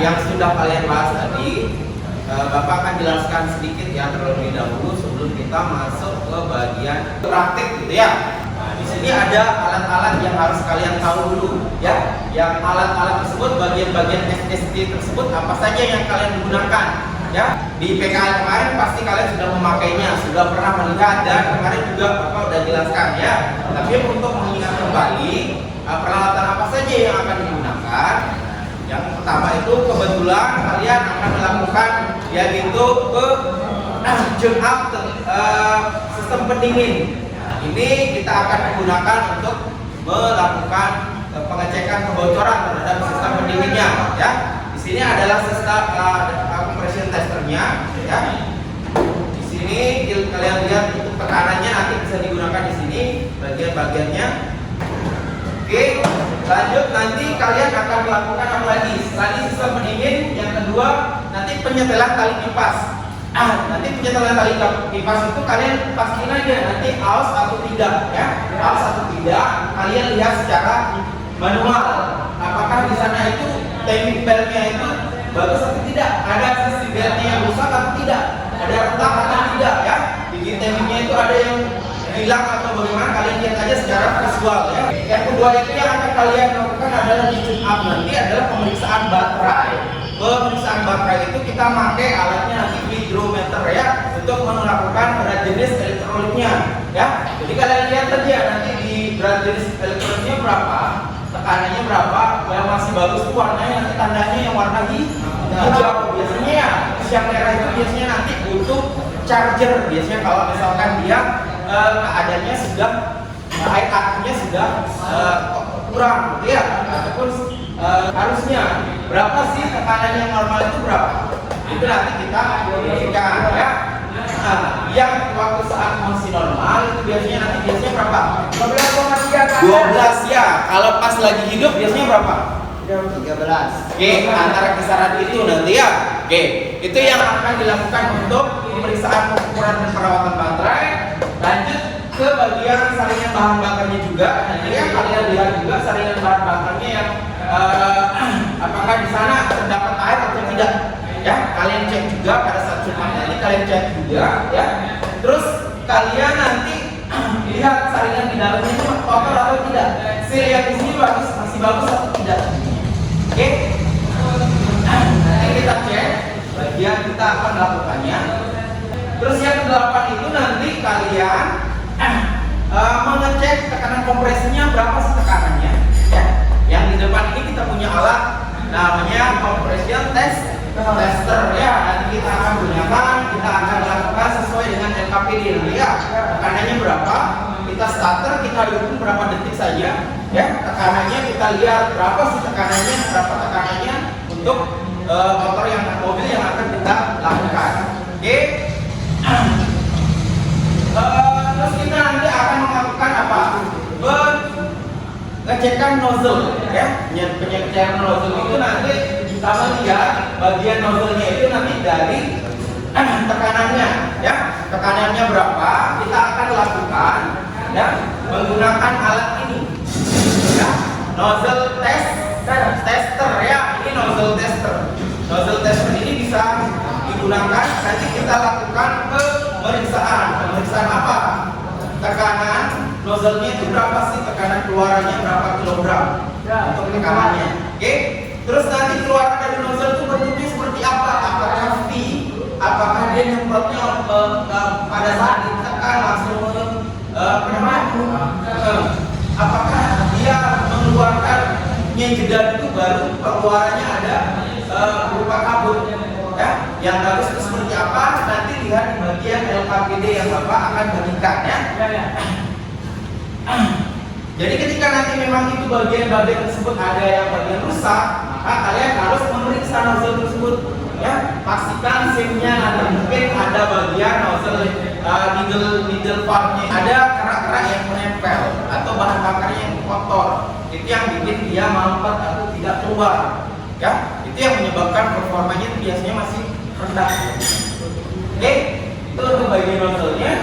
yang sudah kalian bahas tadi, Bapak akan jelaskan sedikit ya terlebih dahulu sebelum kita masuk ke bagian praktik, gitu ya. Nah, di sini ada alat-alat yang harus kalian tahu dulu, ya. Yang alat-alat tersebut, bagian-bagian SSD tersebut apa saja yang kalian gunakan, ya. Di PKL kemarin pasti kalian sudah memakainya, sudah pernah melihat, dan kemarin juga Bapak sudah jelaskan, ya. Tapi untuk mengingat kembali peralatan apa saja yang akan digunakan. Yang pertama itu kebetulan kalian akan melakukan yaitu ke tune up sistem pendingin. Ini kita akan menggunakan untuk melakukan pengecekan kebocoran terhadap sistem pendinginnya, ya. Di sini adalah sistem compression testernya, ya. Di sini kalian lihat untuk tekanannya nanti bisa digunakan di sini bagian-bagiannya. Oke, lanjut nanti kalian akan melakukan apa lagi? Tadi sistem pendingin, yang kedua nanti penyetelan tali kipas. Nanti penyetelan tali kipas itu kalian pastiin aja nanti aus atau tidak, ya. Aus atau tidak kalian lihat secara manual. Apakah di sana itu timing beltnya itu bagus atau tidak? Ada sisi beltnya yang rusak atau tidak? Ada retak atau tidak, ya? Gigi timingnya itu ada yang hilang atau bagaimana, kalian lihat aja secara visual, ya. Yang kedua itu yang akan kalian lakukan adalah di tune up nanti adalah pemeriksaan baterai. Pemeriksaan baterai itu kita pakai alatnya nanti hidrometer, ya, untuk melakukan berat jenis elektrolitnya, ya. Jadi kalian lihat saja nanti di berat jenis elektrolitnya berapa, tekanannya berapa, yang masih bagus itu warnanya nanti tandanya yang warna hijau. Biasanya ya yang merah itu biasanya nanti butuh charger. Biasanya kalau misalkan dia keadaannya sudah air akinya sudah kurang, gitu ya, ataupun harusnya berapa sih tekanan yang normal itu berapa? Itu nanti kita verifikasi, ya. Nah, yang waktu saat masih normal itu biasanya berapa? 12,3 12 ya. Kalau pas lagi hidup biasanya berapa? 13. Oke, antara kisaran itu nanti ya. Oke, itu yang akan dilakukan untuk pemeriksaan pengukuran dan perawatan baterai. Lanjut ke bagian saringan bahan bakarnya juga. Nanti ya kalian lihat juga saringan bahan bakarnya yang apakah di sana terdapat air atau tidak. Ya, kalian cek juga pada saat cuma nanti kalian cek juga ya. Terus kalian nanti lihat saringan di dalamnya itu kotor atau tidak. Seal yang di sini masih bagus atau tidak. Oke, nanti kita cek bagian kita akan melakukannya. Terus yang ke-8 itu nanti kalian mengecek tekanan kompresinya berapa sih tekanannya. Ya, yang di depan ini kita punya alat namanya compression tester ya. Nanti kita akan gunakan, kita akan lakukan sesuai dengan LKPD nanti ya. Tekanannya berapa? Kita starter, kita dukung berapa detik saja. Ya, tekanannya kita lihat berapa sih tekanannya, berapa tekanannya untuk motor yang mobil yang akan kita lakukan. Oke. Terus kita nanti akan melakukan apa? Pengecekan nozzle ya. Pengecekan nozzle itu nanti kita melihat bagian nozzle-nya itu nanti dari tekanannya ya. Tekanannya berapa? Kita akan lakukan ya menggunakan alat ini. Ya, nozzle tester ya, ini nozzle tester. Nozzle tester ini bisa digunakan nanti kita lakukan pemeriksaan apa? Tekanan nozzle-nya itu berapa sih, tekanan keluarannya berapa kilogram untuk tekanannya. Oke. Terus nanti keluaran dari nozzle itu bentuknya seperti apa? Apakah V? Apakah dia nyemprotnya pada saat ditekan langsung apakah dia mengeluarkan jeda itu baru pengeluarannya ada berupa kabut ya. Yang bagus itu seperti apa nanti lihat di bagian LKPD yang Bapak akan berikan ya. Jadi ketika nanti memang itu bagian-bagian tersebut ada yang bagian rusak, maka kalian harus memeriksa nozzle tersebut ya. Pastikan SIM-nya nanti mungkin ada bagian nozzle needle valve-nya ada kerak-kerak yang menempel atau bahan bakarnya yang kotor. Itu yang bikin dia mampet atau tidak keluar ya. Itu yang menyebabkan performanya itu biasanya masih rendah. Oke, itu untuk bagian nozzle-nya.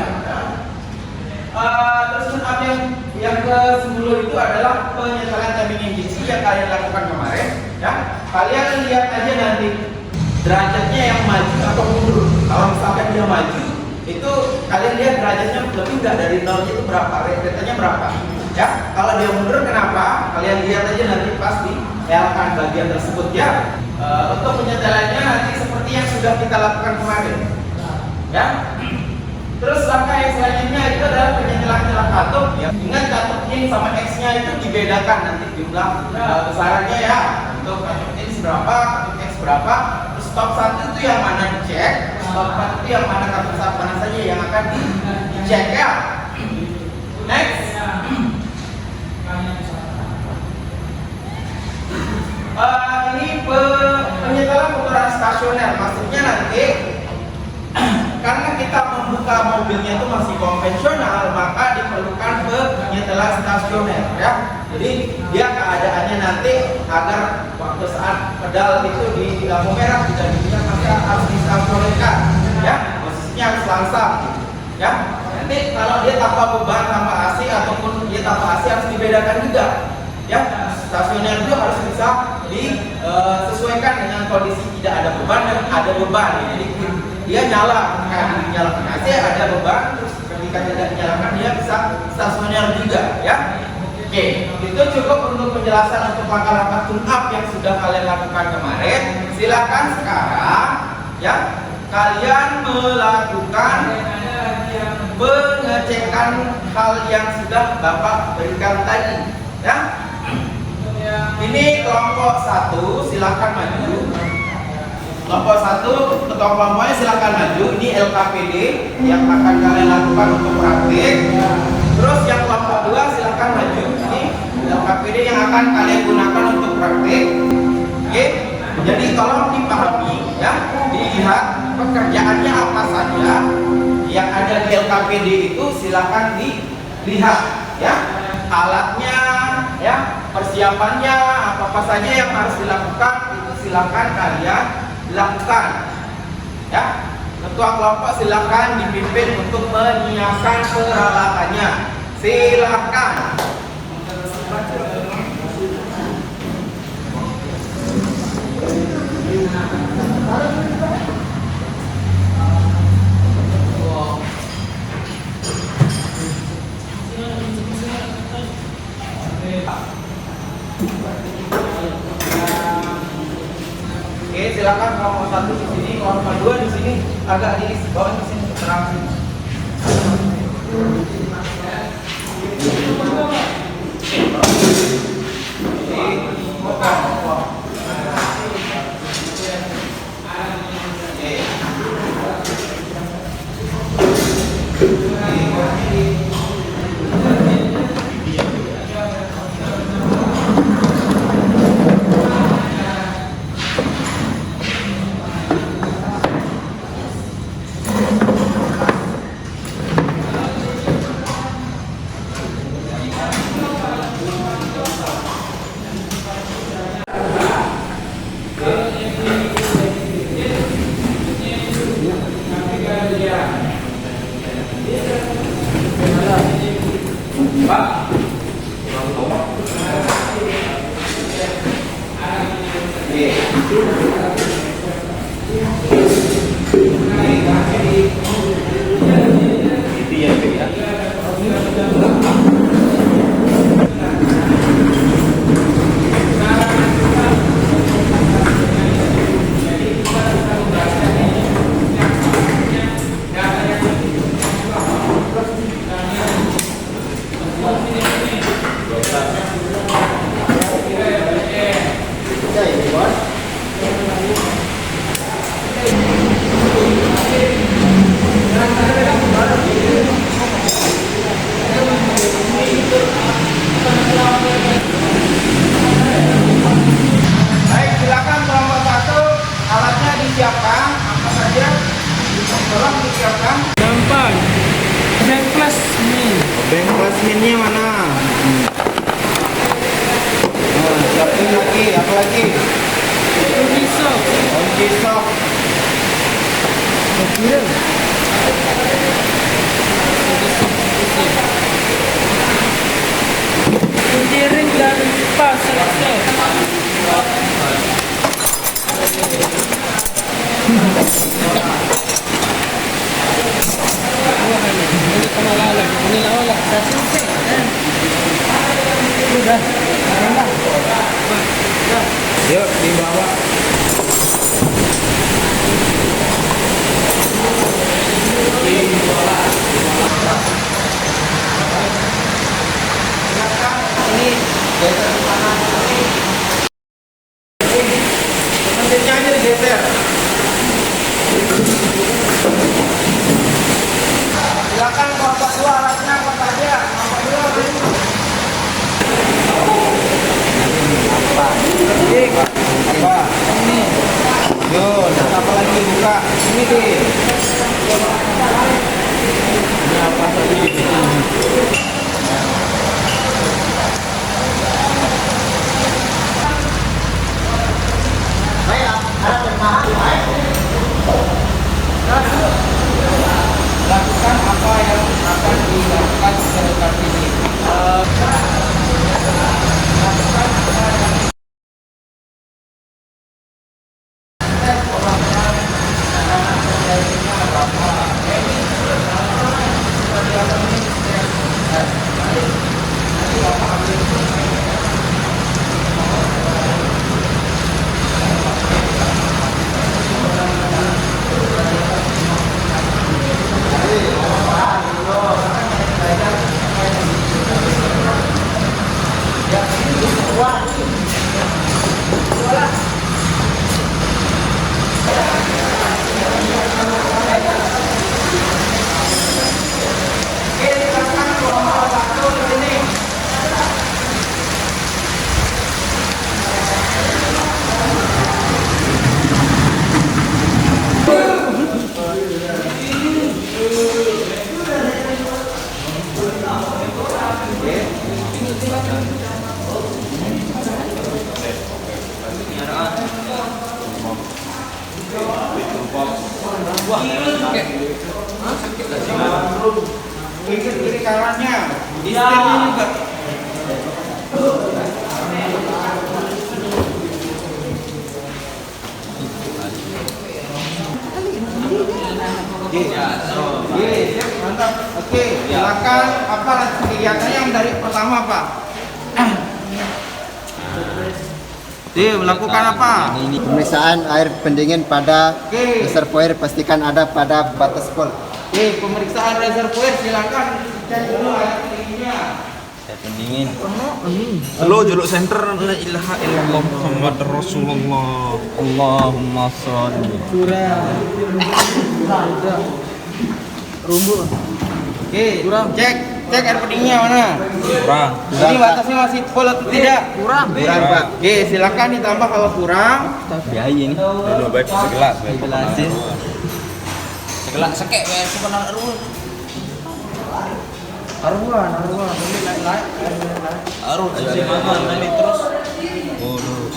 Terus up yang ke-10 itu adalah penyetelan timing injeksi yang kalian lakukan kemarin ya. Kalian lihat aja nanti derajatnya yang maju atau mundur. Kalau misalkan dia maju itu kalian lihat derajatnya lebih nggak dari nolnya itu berapa, rate-nya berapa ya. Kalau dia mundur kenapa? Kalian lihat aja nanti pas di relkan bagian tersebut ya. Untuk penyetelannya nanti seperti yang sudah kita lakukan kemarin ya. Terus langkah yang selanjutnya itu adalah penyetelan katup ya. Ingat katup in sama X nya itu dibedakan nanti jumlah besarannya ya. Untuk katup in berapa, katup X berapa. Terus stop 1 itu yang mana dicek, stop 4 itu yang mana katup saat mana saja yang akan dicek ya. Next. Ini penyetelan putaran stasioner, maksudnya nanti karena kita membuka mobilnya itu masih konvensional, maka diperlukan penyetelan stasioner ya. Jadi dia keadaannya nanti agar waktu saat pedal itu di lampu merah tidak diputar, maka harus distasionerkan ya. Posisinya harus langsam ya. Nanti kalau dia tanpa beban, tanpa AC ataupun dia tanpa AC harus dibedakan juga ya. Stasioner itu harus bisa disesuaikan dengan kondisi tidak ada beban dan ada beban. Jadi dia nyala, ketika dinyalakan AC ada beban, terus ketika tidak dinyalakan dia bisa stasioner juga ya. Oke, itu cukup untuk penjelasan untuk langkah-langkah tune up yang sudah kalian lakukan kemarin. Silakan sekarang ya kalian melakukan pengecekan hal yang sudah Bapak berikan tadi ya. Ini kelompok 1 silakan maju. Kelompok 1 ketua kelompoknya silakan maju. Ini LKPD yang akan kalian lakukan untuk praktik. Terus yang kelompok 2 silakan maju. Ini LKPD yang akan kalian gunakan untuk praktik. Oke. Jadi tolong dipahami ya, dilihat pekerjaannya apa saja yang ada di LKPD itu silakan dilihat ya, alatnya ya, persiapannya apa saja yang harus dilakukan itu silakan kalian lakukan ya. Ketua kelompok silakan dipimpin untuk menyiapkan peralatannya, silakan. Oke, silakan kelompok 1 di sini, kelompok 2 di sini, agak di bawah di sini, terang sini. Baik, silakan kelompok 1 alatnya disiapkan, apa saja tolong disiapkan. Gampang. Bank plus min. Bank plasminnya mana? Siapin lagi, apa lagi? Pisau. Kunci sok. Kunci ring dan pas selesai. Ini penalalan, ini lawak, selesai. Sudah. Yuk, dibawa. Ini geser ke kanan. Mesinnya aja digeser. Silakan kelompok 2 alatnya apa saja? Kelompok 2 ini. Apa? Ini. Yuk, apa lagi buka? Ini deh. Ini apa tadi? Lakukan apa yang akan dilakukan ke depan ini. Kiri kanannya, di setirnya juga. Oke, mantap. Oke, silakan. Apa kegiatannya yang dari pertama, Pak? Melakukan apa? Pemeriksaan air pendingin pada Oke. reservoir pastikan ada pada batas volt. Oke, pemeriksaan reservoir silakan cek dulu air pendinginnya. Pendingin. Halo, Juluk Center, la ilaha illallah Muhammad Rasulullah. Allahumma sholli. Oke, cek air pendinginnya mana? Kurang. Jadi batasnya masih full atau tidak? Kurang Pak. Oke, silakan ditambah kalau kurang. Biaya ini. Dulu baik segelas. Gelasin. Gelak sekek bayar sebenarnya Aruan. Aduh, ayo makan nanti terus. Oh, dulu.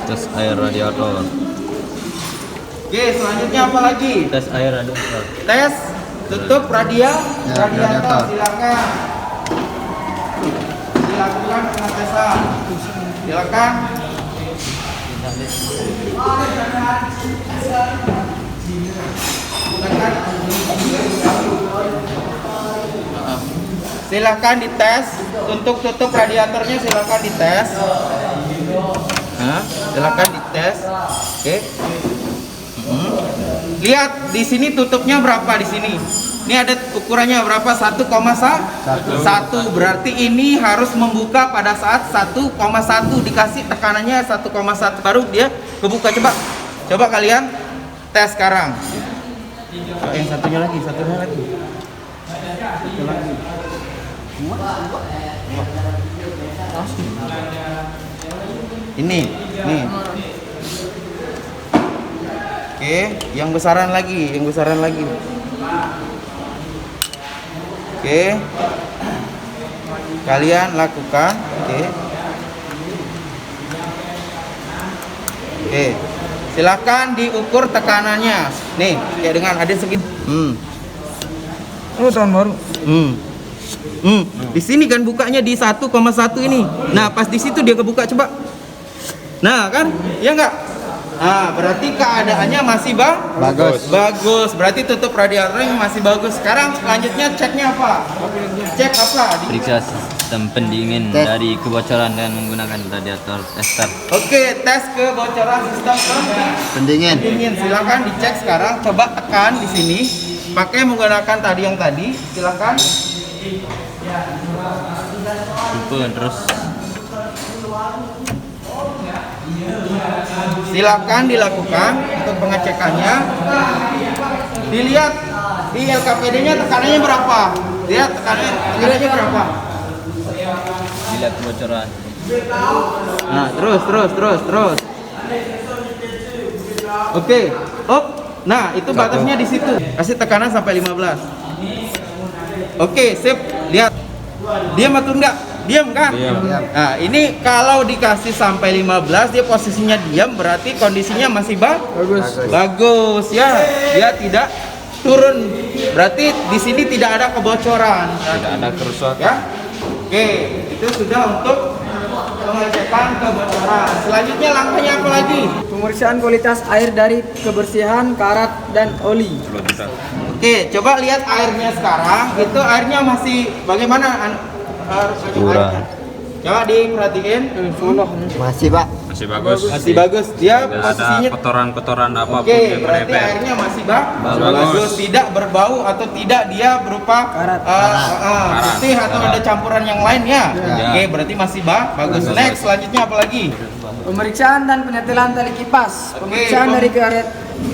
Tes air radiator. Oke, selanjutnya apa lagi? Tes air radiator. Tes tutup radiator. radiator. Silakan. Dilakukan pengetesan. Silakan. Silakan dites untuk tutup radiatornya, silakan dites. Silakan dites. Oke. Lihat di sini tutupnya berapa di sini. Ini ada ukurannya berapa? 1,1. Berarti ini harus membuka pada saat 1,1, dikasih tekanannya 1,1 baru dia kebuka. Coba kalian tes sekarang. Yang satunya lagi. Satu lagi. Ini. Oke, yang besaran lagi. Oke. Kalian lakukan. Oke. Silakan diukur tekanannya. Nih, kayak dengan ada segini. Oh, tahun baru. Di sini kan bukanya di 1,1 ini. Nah, pas di situ dia kebuka coba. Nah, kan? Ya enggak? Nah, berarti keadaannya masih bagus. Berarti tutup radiatornya masih bagus. Sekarang selanjutnya ceknya apa? Cek apa? Periksa sistem pendingin dari kebocoran dengan menggunakan radiator tester. Oke, tes kebocoran sistem Pendingin. Silakan dicek sekarang. Coba tekan di sini. Pakai menggunakan yang tadi. Silakan. Terus Silakan dilakukan untuk pengecekannya. Dilihat di LKPD-nya tekanannya berapa. Lihat tekanannya berapa. dilihat kebocoran. Nah, terus. Oke. Nah, itu batasnya di situ. Kasih tekanan sampai 15. Oke, sip. Lihat. Diam atau enggak? Diam kan? Diam. Nah, ini kalau dikasih sampai 15 dia posisinya diam, berarti kondisinya masih bagus ya. Dia tidak turun. Berarti di sini tidak ada kebocoran. Tidak ada kerusakan. Ya. Oke, itu sudah untuk pengecekan kebocoran. Selanjutnya langkahnya apa lagi? Pemeriksaan kualitas air dari kebersihan, karat, dan oli. Oke, coba lihat airnya sekarang. Itu airnya masih bagaimana? Kurang. Coba diperhatiin. Masih Pak. Masih bagus. Masih bagus. Dia Tidak ada posisinya. kotoran-kotoran apapun Oke, yang berarti menempel. airnya masih Bagus. bagus, tidak berbau atau tidak dia berupa putih atau ada campuran yang lain ya. Oke, berarti masih bagus. Next, selanjutnya apa lagi? Pemeriksaan dan penyetelan tali kipas. Pemeriksaan dari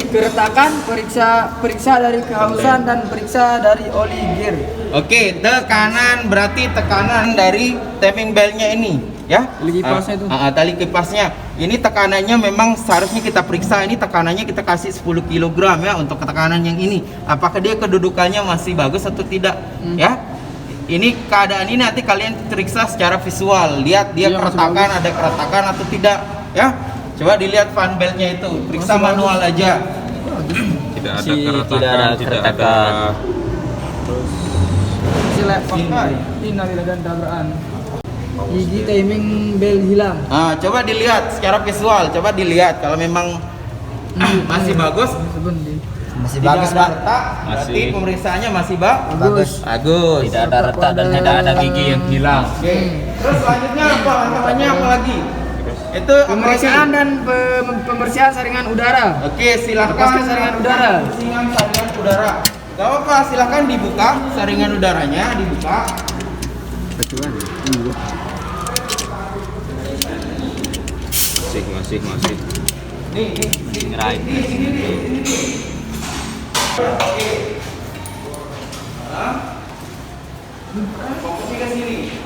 keretakan, periksa dari kehausan, dan periksa dari oli gear. Oke, tekanan berarti tekanan dari timing beltnya ini ya. Tali kipasnya itu. Tali kipasnya. Ini tekanannya memang seharusnya kita periksa, ini tekanannya kita kasih 10 kg ya untuk tekanan yang ini. Apakah dia kedudukannya masih bagus atau tidak ya? Ini keadaan ini nanti kalian periksa secara visual, lihat dia keretakan, ada keretakan atau tidak ya. Coba dilihat fan beltnya itu, periksa manual aja. Tidak ada keretakan. Innalillahi dan tabraan. Gigi timing bel hilang. Nah, coba dilihat secara visual, coba dilihat kalau memang masih bagus. Masih Tidak bagus, ada Pak. retak, berarti pemeriksaannya masih bagus. Tidak ada retak dan tidak ada gigi yang hilang. Oke. Terus selanjutnya apa? Namanya apa lagi? Itu Pemeriksaan dan pembersihan saringan udara. Oke, silakan. Lepaskan saringan udara. Pembersihan saringan udara. Gak apa-apa, silakan dibuka saringan udaranya, dibuka. Masih. Nih. Oke. Fokusnya ke sini.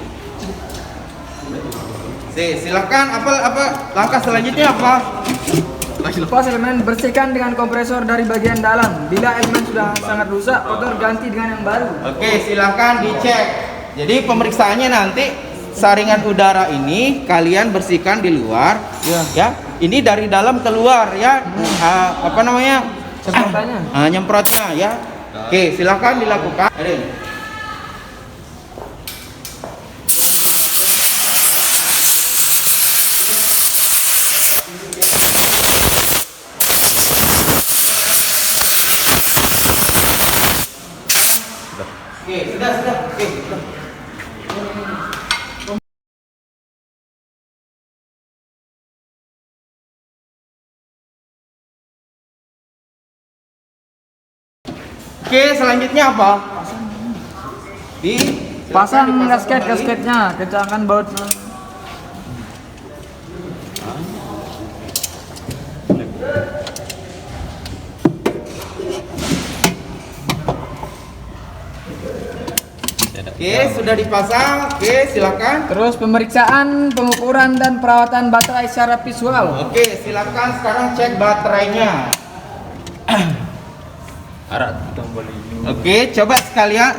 Silakan apa langkah selanjutnya apa? Lepas elemen, bersihkan dengan kompresor dari bagian dalam. Bila elemen sudah sangat rusak, kotor, ganti dengan yang baru. Oke, silakan dicek. Jadi pemeriksaannya nanti saringan udara ini kalian bersihkan di luar, ya. Ini dari dalam keluar ya. Apa namanya? Semprotannya. Nyemprotnya ya. Oke, silakan dilakukan. Oke, sudah. Oke, sudah. Oke, selanjutnya apa? Pasang gasketnya, kencangkan baut. Oke, sudah dipasang. Oke, silakan. Terus pemeriksaan, pengukuran dan perawatan baterai secara visual. Oke, silakan sekarang cek baterainya. Oke, coba sekalian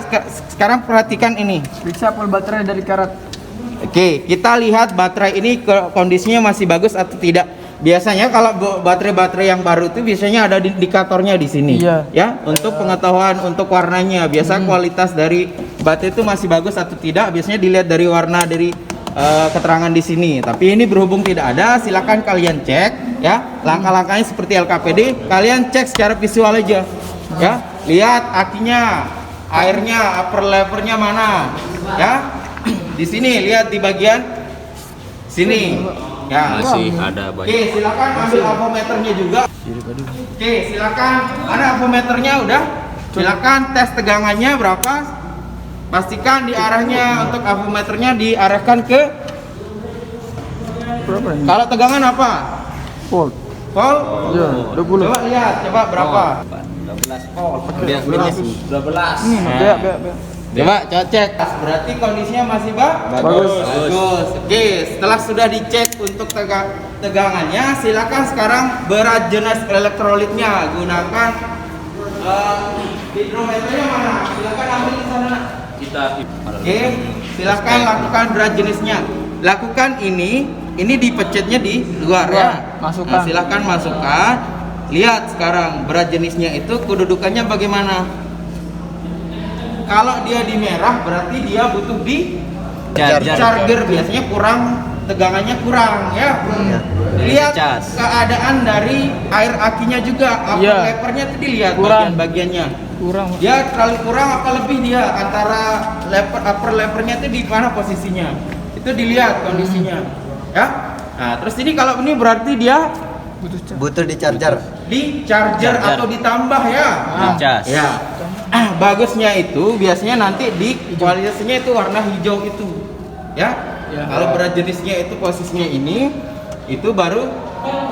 sekarang perhatikan ini. Periksa pol baterai dari karat. Oke, kita lihat baterai ini kondisinya masih bagus atau tidak. Biasanya kalau baterai-baterai yang baru itu biasanya ada indikatornya di sini. Iya. Ya, untuk pengetahuan untuk warnanya. Biasa kualitas dari baterai itu masih bagus atau tidak. Biasanya dilihat dari warna dari keterangan di sini. Tapi ini berhubung tidak ada, silakan kalian cek ya. Langkah-langkahnya seperti LKPD, kalian cek secara visual aja. Ya, lihat akinya, airnya, upper levernya mana. Ya. Di sini lihat di bagian sini. Ya, Masih ada banyak. Oke, silakan ambil avometernya juga. Oke, silakan. Ada avometernya udah. Silakan tes tegangannya berapa. Pastikan di arahnya untuk avometernya diarahkan ke. Berapa ini? Kalau tegangan apa? Volt. Volt? Iya, 20. Coba lihat, coba berapa? 12 volt. 12. Coba cek. Berarti kondisinya masih Bagus. Bagus. Oke, setelah sudah dicek untuk tegangannya, silakan sekarang berat jenis elektrolitnya. Gunakan hidrometernya mana? Silakan ambil di sana. Oke, silakan lakukan berat jenisnya. Lakukan ini dipecetnya di luar ya. Masukkan. Nah, silakan masukkan. Lihat sekarang berat jenisnya itu kedudukannya bagaimana? Kalau dia di merah berarti dia butuh di charger, biasanya kurang, tegangannya kurang ya. Lihat keadaan dari air akinya juga, upper levernya itu dilihat bagian-bagiannya. Kurang. Dia terlalu kurang apa lebih dia antara upper levernya itu di mana posisinya? Itu dilihat kondisinya. Ya. Nah, terus ini kalau ini berarti dia Butuh di charger. di charger atau ditambah ya. Dicas. Ya. Bagusnya itu biasanya nanti di kualitasnya itu warna hijau itu. Ya. Kalau berat jenisnya itu posisinya ini, itu baru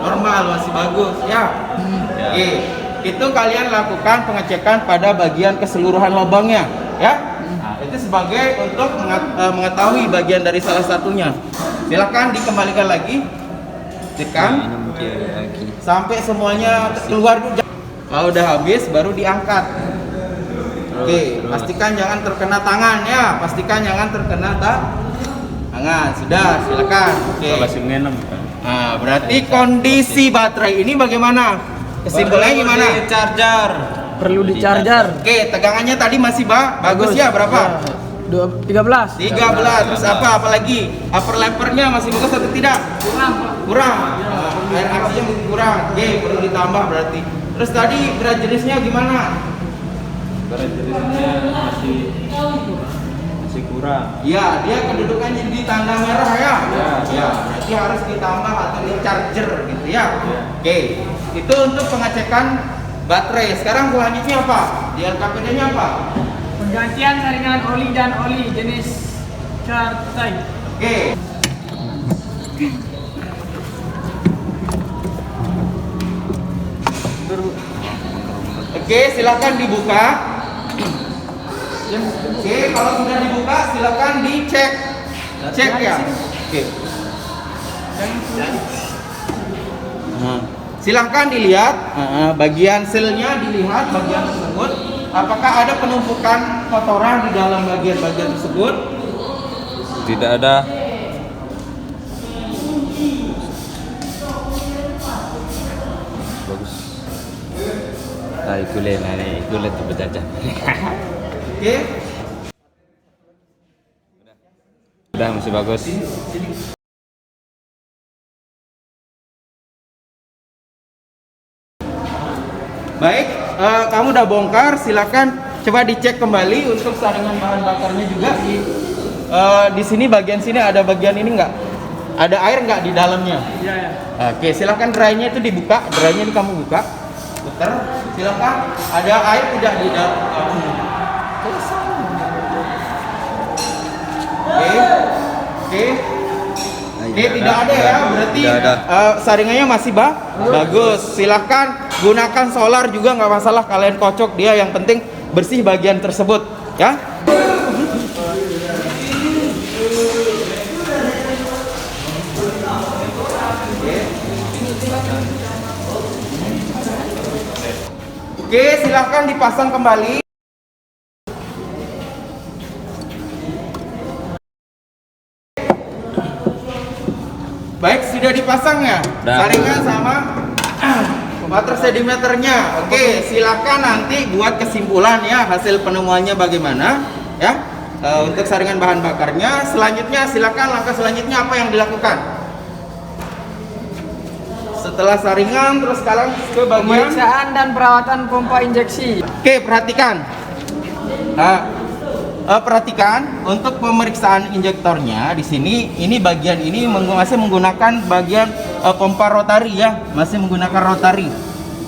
normal, masih bagus ya. Oke. Itu kalian lakukan pengecekan pada bagian keseluruhan lubangnya ya. Nah, itu sebagai untuk mengetahui bagian dari salah satunya. Silakan dikembalikan lagi, tekan sampai semuanya keluar dulu. Kalau udah habis baru diangkat. Oke, pastikan jangan terkena tangan ya, pastikan jangan terkena tangan. Sudah, silakan. Oke. Nah, berarti kondisi baterai ini bagaimana? Kesimpulannya gimana? Charger. Perlu di charger. Oke, tegangannya tadi masih bagus ya, berapa? 13. 13. Terus apa? Apalagi? Upper lampernya masih bagus atau tidak? Kurang. Air aksinya mungkin kurang. Oke, perlu ditambah berarti. Terus tadi berat jenisnya gimana? Berat jenisnya masih kurang. Ya, dia kedudukannya di tanda merah ya. Ya, berarti harus ditambah atau di charger gitu ya. Oke, itu untuk pengecekan baterai. Sekarang selanjutnya apa? Di LKPD-nya apa? Penggantian saringan oli dan oli jenis Chartai. Oke. Oke, silakan dibuka. Oke, kalau sudah dibuka silakan dicek. Cek ya. Oke. Silakan dilihat bagian selnya, dilihat bagian tersebut. Apakah ada penumpukan kotoran di dalam bagian-bagian tersebut? Tidak ada. Bagus. Nah, ikulah tuh berjajan. Oke. Udah masih bagus. Baik, kamu udah bongkar, silakan coba dicek kembali untuk saringan bahan bakarnya juga. Di sini bagian sini ada bagian ini nggak? Ada air nggak di dalamnya? Iya, ya. Oke, silakan dry-nya itu dibuka, dry-nya ini kamu buka, putar, silakan. Ada air tidak di dalamnya? Oke. Oke, tidak ada ya, berarti saringannya masih bagus. Silakan gunakan solar juga nggak masalah, kalian kocok dia, yang penting bersih bagian tersebut ya. Oke, silakan dipasang kembali. Baik, sudah dipasang ya saringan sama water sedimeternya. Oke, silakan nanti buat kesimpulan ya, hasil penemuannya bagaimana ya. Untuk saringan bahan bakarnya, selanjutnya silakan langkah selanjutnya apa yang dilakukan? Setelah saringan, terus sekarang ke bagian Pemeriksaan dan perawatan pompa injeksi. Oke, perhatikan. Perhatikan untuk pemeriksaan injektornya di sini. Ini bagian ini masih menggunakan bagian pompa rotari ya, masih menggunakan rotari.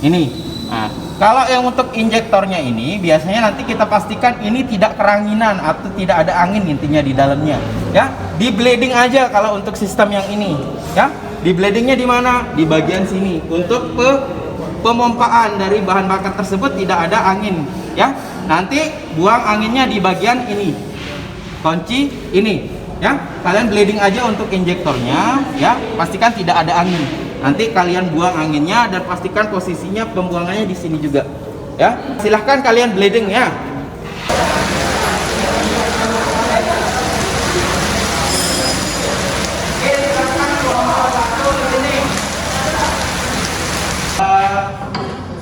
Ini. Nah, kalau yang untuk injektornya ini biasanya nanti kita pastikan ini tidak keranginan atau tidak ada angin intinya di dalamnya. Ya, di bleeding aja kalau untuk sistem yang ini. Ya, di bleedingnya di mana? Di bagian sini. Untuk pemompaan dari bahan bakar tersebut tidak ada angin. Ya. Nanti buang anginnya di bagian ini, kunci ini ya. Kalian bleeding aja untuk injektornya ya, pastikan tidak ada angin. Nanti kalian buang anginnya dan pastikan posisinya pembuangannya di sini juga ya. Silahkan kalian bleeding ya.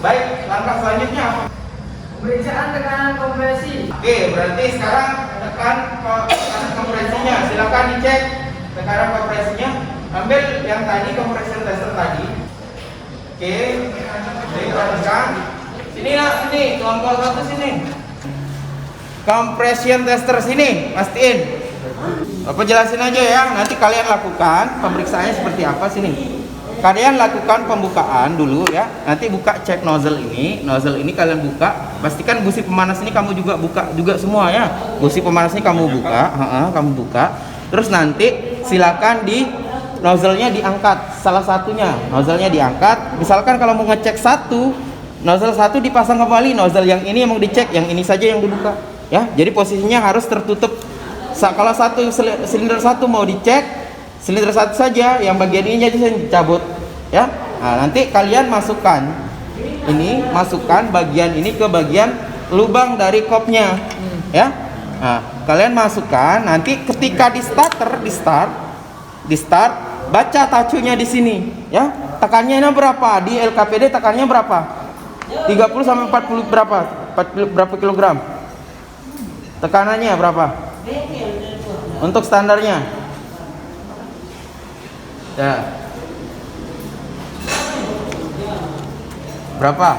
Baik, langkah selanjutnya Pemeriksaan tekanan kompresi. Oke, berarti sekarang tekan kompresinya. Silakan dicek tekanan kompresinya. Ambil yang tadi compression tester tadi. Oke, diperhatikan. Sini nak, sini kelompok satu sini. Compression tester sini, pastiin. Apa jelasin aja ya. Nanti kalian lakukan pemeriksaannya seperti apa sini. Kalian lakukan pembukaan dulu ya. Nanti buka cek nozzle ini. Nozzle ini kalian buka. Pastikan busi pemanas ini kamu juga buka juga semua ya. Busi pemanas ini kamu buka, kamu buka. Terus nanti silakan di nozzle-nya diangkat salah satunya. Nozzle-nya diangkat. Misalkan kalau mau ngecek satu, nozzle satu dipasang kembali. Nozzle yang ini mau dicek, yang ini saja yang dibuka ya. Jadi posisinya harus tertutup. Kalau satu silinder satu mau dicek, silinder satu saja, yang bagian ini aja saya cabut ya. Nah, nanti kalian masukkan bagian ini ke bagian lubang dari kopnya ya. Nah, kalian masukkan, nanti ketika di start baca tacunya di sini ya. Tekannya berapa? Di LKPD tekannya berapa? 30 sampai 40 berapa? 40 berapa kilogram? Tekanannya berapa? Untuk standarnya. Ya. Berapa?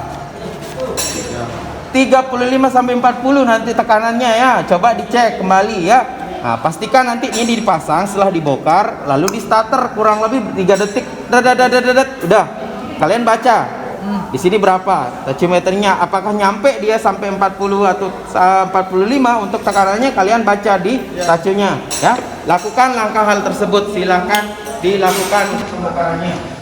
35 sampai 40 nanti tekanannya ya. Coba dicek kembali ya. Nah, pastikan nanti ini dipasang, setelah dibongkar lalu di starter kurang lebih 3 detik. Udah. Kalian baca. Di sini berapa? Taciometernya apakah nyampe dia sampai 40 atau 45 untuk tekanannya, kalian baca di tacunya ya. Lakukan langkah hal tersebut, silakan dilakukan pembongkarannya.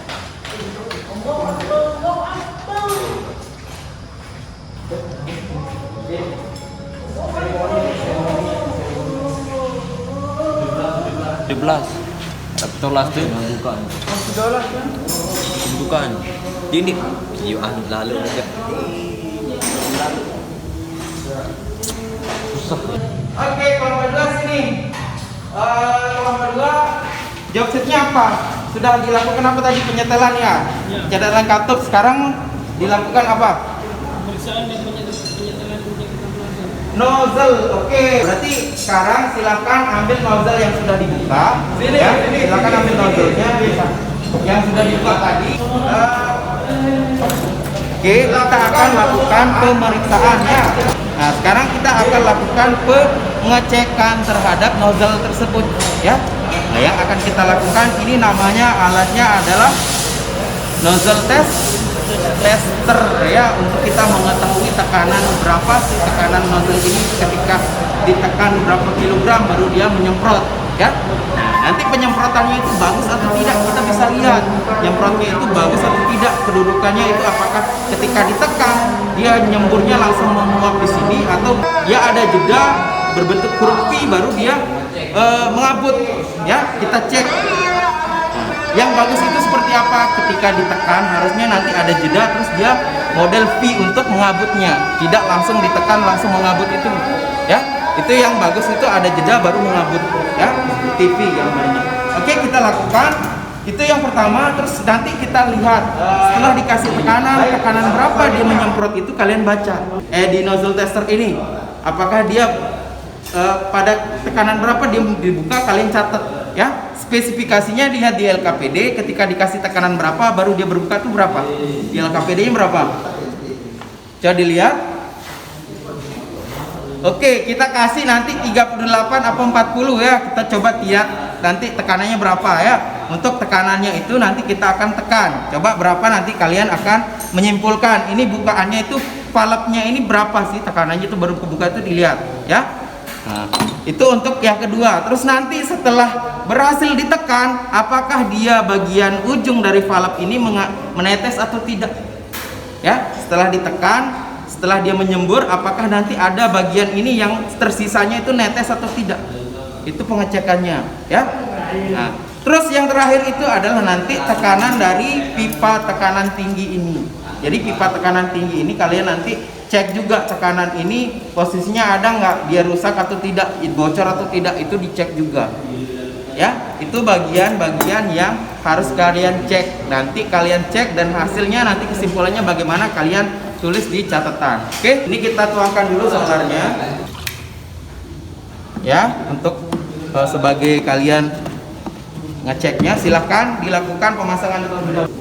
Belas tuh bukan ini lalu aja. Oke, kelompok 2 sini. Kelompok 2 job setnya apa? Sudah dilakukan apa tadi, penyetelan ya? Catatan katup. Sekarang dilakukan apa? Pemeriksaan dan penyetelan Nozzle. Oke, berarti sekarang silakan ambil nozzle yang sudah dibuka. Ya, silakan ambil nozzle-nya yang sudah dibuka tadi. Oke, kita akan lakukan pemeriksaannya. Nah, sekarang kita akan lakukan pengecekan terhadap nozzle tersebut ya. Nah, yang akan kita lakukan ini namanya alatnya adalah nozzle tester ya, untuk kita mengetahui tekanan berapa sih tekanan nozzle ini ketika ditekan berapa kilogram baru dia menyemprot ya. Nah, nanti penyemprotannya itu bagus atau tidak kita bisa lihat. Nyemprotnya itu bagus atau tidak, kedudukannya itu apakah ketika ditekan dia nyemburnya langsung menguap di sini atau dia ada jeda berbentuk huruf V baru dia mengabut ya. Kita cek. Yang bagus itu seperti apa? Ketika ditekan harusnya nanti ada jeda terus dia model V untuk mengabutnya, tidak langsung ditekan langsung mengabut itu ya. Itu yang bagus, itu ada jeda baru mengabut ya, TV yang banyak. Oke, kita lakukan itu yang pertama. Terus nanti kita lihat setelah dikasih tekanan berapa dia menyemprot itu kalian baca di nozzle tester ini apakah dia pada tekanan berapa dia dibuka, kalian catat ya. Spesifikasinya lihat di LKPD, ketika dikasih tekanan berapa baru dia berbuka itu berapa, di LKPD nya berapa, coba dilihat. Oke, kita kasih nanti 38 apa 40 ya, kita coba lihat nanti tekanannya berapa ya. Untuk tekanannya itu nanti kita akan tekan, coba berapa nanti kalian akan menyimpulkan ini bukaannya itu valve-nya ini berapa sih tekanannya itu baru kebuka itu dilihat ya. Nah, itu untuk yang kedua. Terus nanti setelah berhasil ditekan, apakah dia bagian ujung dari valve ini menetes atau tidak? Ya, setelah ditekan, setelah dia menyembur, apakah nanti ada bagian ini yang tersisanya itu netes atau tidak? Itu pengecekannya, ya. Nah, terus yang terakhir itu adalah nanti tekanan dari pipa tekanan tinggi ini. Jadi pipa tekanan tinggi ini kalian nanti cek juga tekanan ini posisinya ada nggak, dia rusak atau tidak, bocor atau tidak, itu dicek juga ya. Itu bagian-bagian yang harus kalian cek. Nanti kalian cek dan hasilnya nanti kesimpulannya bagaimana kalian tulis di catatan. Oke, ini kita tuangkan dulu solarnya ya, untuk sebagai kalian ngeceknya. Silahkan dilakukan pemasangan terlebih dahulu.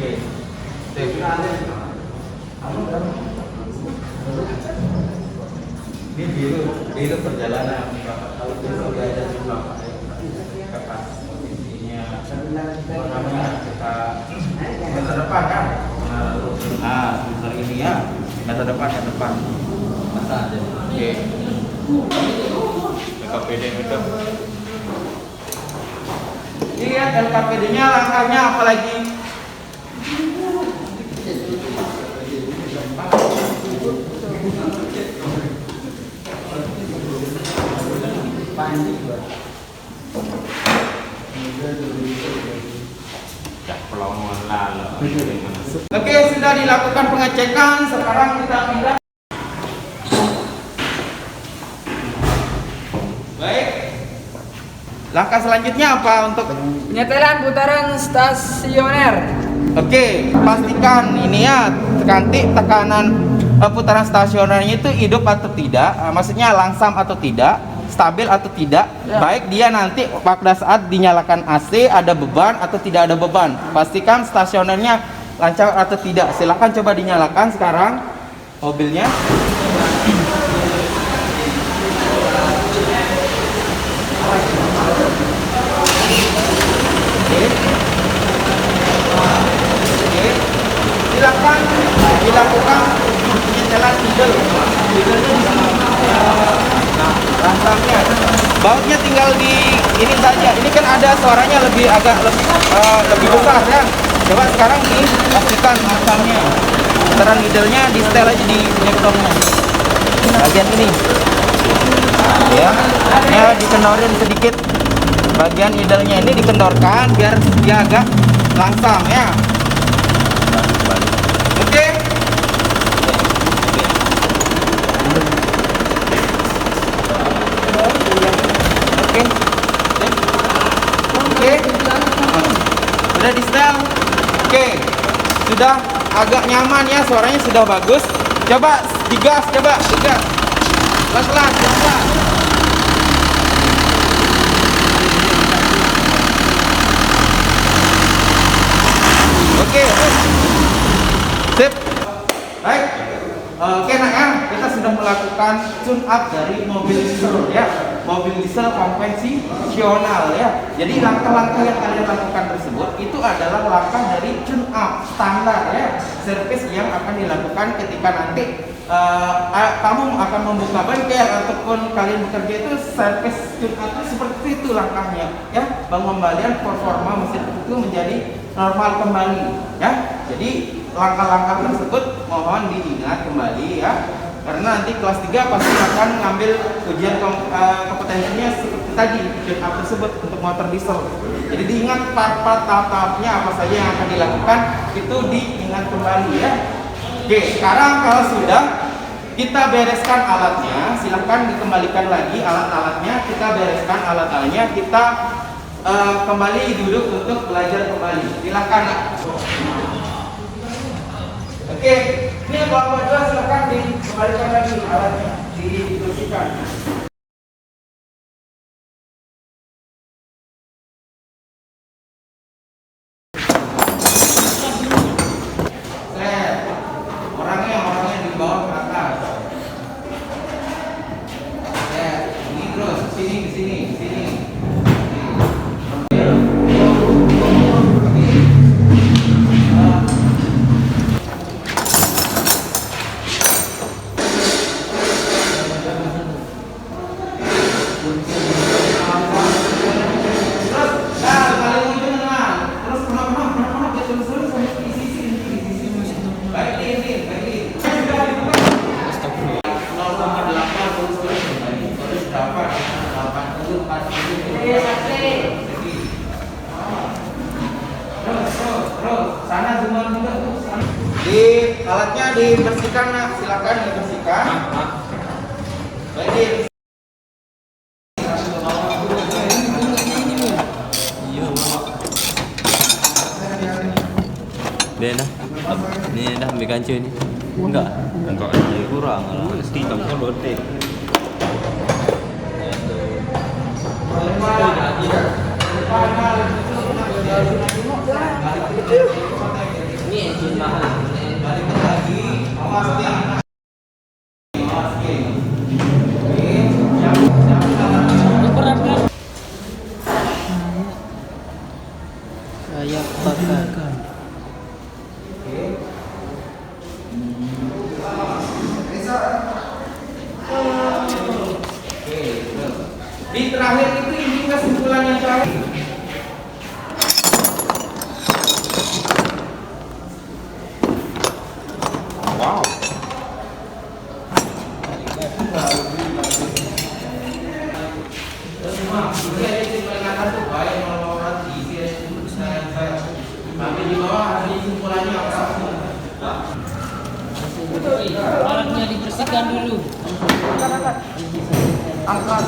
Oke. Ini biru perjalanan. Kalau biru udah ada jumlah kapas intinya namanya kita meter depan kan? Semester ini ya. Meter depan. Masa aja. Oke. LKPD udah. Lihat LKPD-nya langkahnya apa lagi? Oke, sudah dilakukan pengecekan. Sekarang kita pindah. Baik. Langkah selanjutnya apa untuk Penyetelan putaran stasioner. Oke, pastikan ini ya nanti tekanan putaran stasionernya itu hidup atau tidak, maksudnya langsam atau tidak, stabil atau tidak. Ya. Baik dia nanti pada saat dinyalakan AC ada beban atau tidak ada beban. Pastikan stasionernya lancar atau tidak. Silahkan coba dinyalakan sekarang mobilnya. Silakan dilakukan penyetelan idel. Idelnya di sini. Nah, rangsangnya. Bautnya tinggal di ini saja. Ini kan ada suaranya lebih lebih besar ya. Coba sekarang dipastikan rangsangnya. Putaran idelnya di setel aja di nyetongnya. Bagian ini. Ya, dikendorin sedikit. Bagian idelnya ini dikendorkan biar dia agak langsam ya. Oke. Sudah di setel. Oke. Sudah agak nyaman ya, suaranya sudah bagus. Coba digas, digas. Pelan-pelan. Oke. Sip. Baik. Oke nak ya, kita sudah melakukan tune up dari mobil diesel ya, mobil diesel konvensional ya. Jadi langkah-langkah yang kalian lakukan tersebut itu adalah langkah dari tune up standar ya, servis yang akan dilakukan ketika nanti kamu akan membuka bengkel ataupun kalian bekerja itu servis tune up itu seperti itu langkahnya ya, pengembalian performa mesin itu menjadi normal kembali ya. Jadi langkah-langkah tersebut mohon diingat kembali ya, karena nanti kelas 3 pasti akan ngambil ujian kompetensinya seperti tadi tune up tersebut untuk motor diesel. Jadi diingat part-part tahap-tahapnya apa saja yang akan dilakukan, itu diingat kembali ya. Oke, sekarang kalau sudah kita bereskan alatnya, silahkan dikembalikan lagi alat-alatnya, kita bereskan alat-alatnya, kita kembali duduk untuk belajar kembali. Silakan. Oke, ini kelompok 2 silakan dikembalikan lagi alatnya, dibersihkan. Orangnya di bawah ke atas. Ini terus ke sini. Di alatnya dibersihkan nak, silakan dibersihkan. Baik. Dia dah. Ni dah ambil kancil ni. Enggak ada kurang lah. Mesti kamu kan berhenti. Balik lagi. Awas nih. Awas nih. Oke. Saya bakar. Di terakhir itu ini kesimpulan yang terakhir. Wow. Ini ada kesimpulan atas tuh baik kalau nanti saya tapi di bawah ada kesimpulannya apa? Alatnya dibersihkan dulu. Angkat.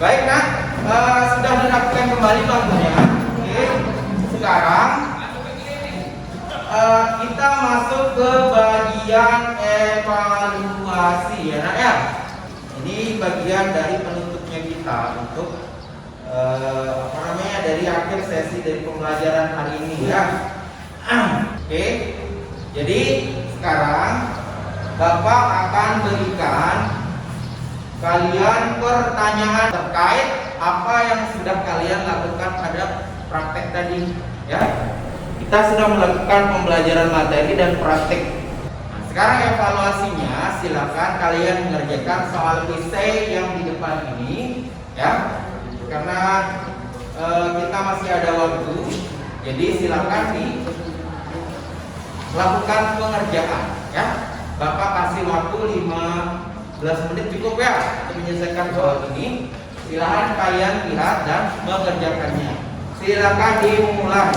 Baik nak, sudah dirapikan kembali bangkunya. Oke, sekarang kita masuk ke bagian evaluasi ya nak ya. Ini bagian dari penutupnya kita untuk dari akhir sesi dari pembelajaran hari ini ya. Oke, jadi sekarang Bapak akan berikan kalian pertanyaan terkait apa yang sudah kalian lakukan pada praktek tadi ya. Kita sudah melakukan pembelajaran materi dan praktek. Nah, sekarang evaluasinya silakan kalian mengerjakan soal esai yang di depan ini ya. Karena kita masih ada waktu. Jadi silakan dilakukan pengerjaan ya. Bapak kasih waktu 15 menit cukup ya untuk menyelesaikan soal ini. Silahkan kalian lihat dan mengerjakannya. Silakan dimulai.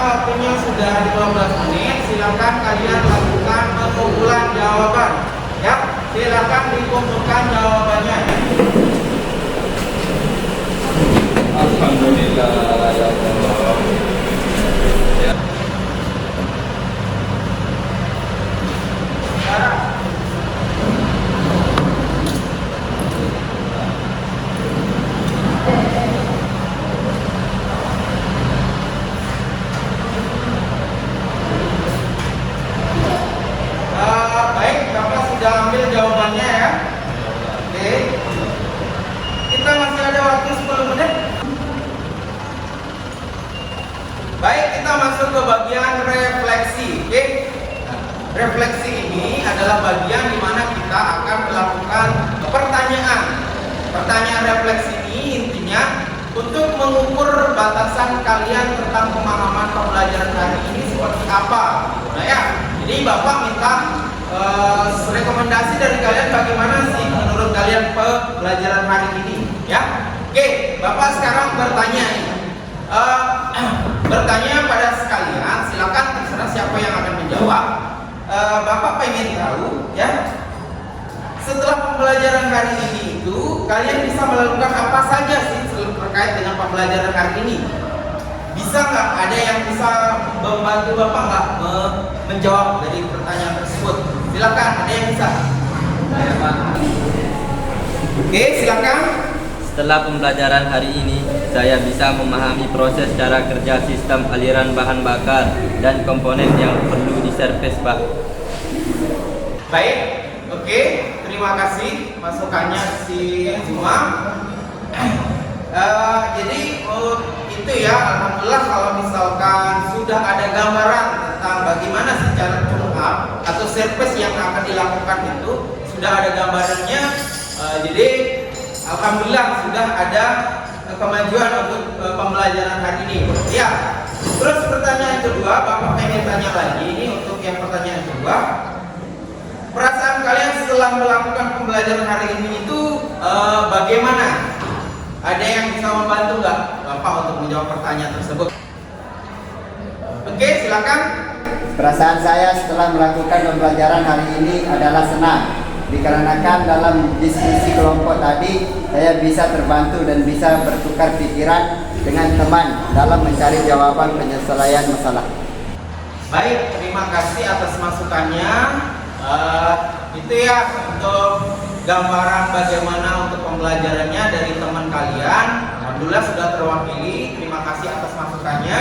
Waktunya sudah 15 menit, silakan kalian lakukan pengumpulan jawaban. Ya, silakan dikumpulkan jawabannya. Alhamdulillah ya Allah. Ya. refleksi ini intinya untuk mengukur batasan kalian tentang pemahaman pembelajaran hari ini seperti apa. Nah ya, jadi Bapak minta rekomendasi dari kalian bagaimana sih menurut kalian pembelajaran hari ini, ya. Oke, Bapak sekarang bertanya bertanya pada sekalian, silakan terserah siapa yang akan menjawab. Bapak pengen tahu, ya, setelah pembelajaran hari ini itu kalian bisa melakukan apa saja sih terkait dengan pembelajaran hari ini? Bisa nggak ada yang bisa membantu Bapak nggak menjawab dari pertanyaan tersebut? Silakan, ada yang bisa? Ya, Pak. Oke, silakan. Setelah pembelajaran hari ini, saya bisa memahami proses cara kerja sistem aliran bahan bakar dan komponen yang perlu diservis, Pak. Baik, oke, terima kasih masukannya si Zuma. Jadi itu ya, alhamdulillah kalau misalkan sudah ada gambaran tentang bagaimana sih cara tune up atau service yang akan dilakukan itu sudah ada gambarannya. Jadi alhamdulillah sudah ada kemajuan untuk pembelajaran hari ini. Ya. Terus pertanyaan kedua, Bapak pengen tanya lagi ini untuk yang pertanyaan kedua. Perasaan kalian setelah melakukan pembelajaran hari ini itu bagaimana? Ada yang bisa membantu nggak Bapak untuk menjawab pertanyaan tersebut? Oke, silakan. Perasaan saya setelah melakukan pembelajaran hari ini adalah senang, dikarenakan dalam diskusi kelompok tadi saya bisa terbantu dan bisa bertukar pikiran dengan teman dalam mencari jawaban penyelesaian masalah. Baik, terima kasih atas masukannya. Itu ya untuk gambaran bagaimana untuk pembelajarannya dari teman kalian. Alhamdulillah sudah terwakili. Terima kasih atas masukannya.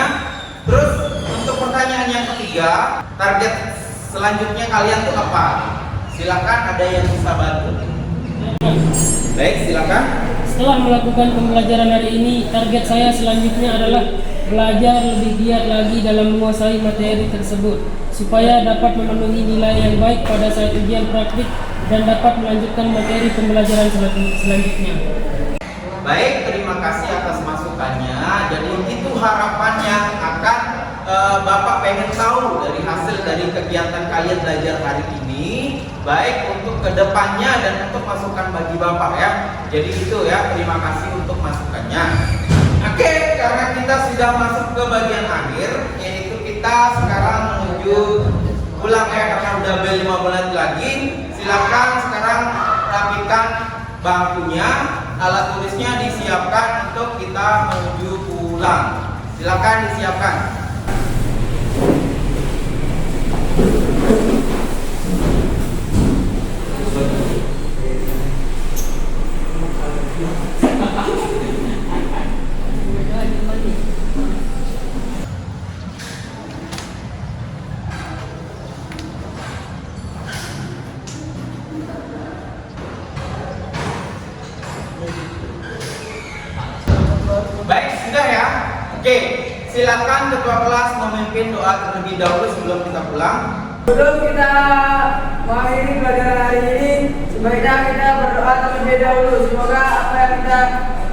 Terus untuk pertanyaan yang ketiga, target selanjutnya kalian tuh apa? Silakan, ada yang bisa bantu. Baik, silakan. Setelah melakukan pembelajaran hari ini, target saya selanjutnya adalah belajar lebih giat lagi dalam menguasai materi tersebut, supaya dapat memenuhi nilai yang baik pada saat ujian praktik dan dapat melanjutkan materi pembelajaran selanjutnya. Baik, terima kasih atas masukannya. Jadi itu harapannya akan Bapak pengen tahu dari hasil dari kegiatan kalian belajar hari ini, baik untuk kedepannya dan untuk masukan bagi Bapak ya. Jadi itu ya, terima kasih untuk masukannya. Oke, karena kita sudah masuk ke bagian akhir, yaitu kita sekarang menuju pulang ya, karena udah bel 5 menit lagi. Silakan sekarang rapikan bangkunya, alat tulisnya disiapkan untuk kita menuju pulang. Silakan disiapkan. Baik, sudah ya. Oke, silakan ketua kelas memimpin doa terlebih dahulu sebelum kita pulang. Sebelum kita mengakhiri pelajaran hari ini, sebaiknya kita berdoa terlebih dahulu. Semoga apa yang kita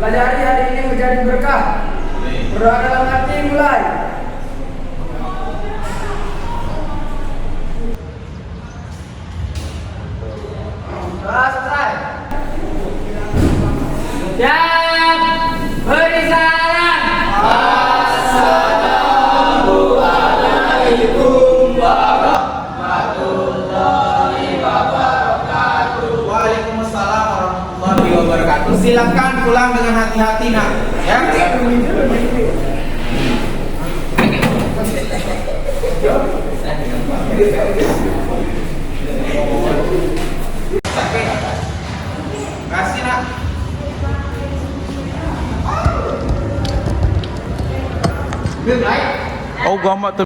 pelajari hari ini menjadi berkah. Berdoa dalam hati, mulai. Doa selesai. Siap, beri salam. Assalamualaikum warahmatullahi wabarakatuh. Waalaikumsalam warahmatullahi wabarakatuh. Silakan pulang dengan hati-hati nak, ya. Oke. Kasih nak. Good night. Oh, gua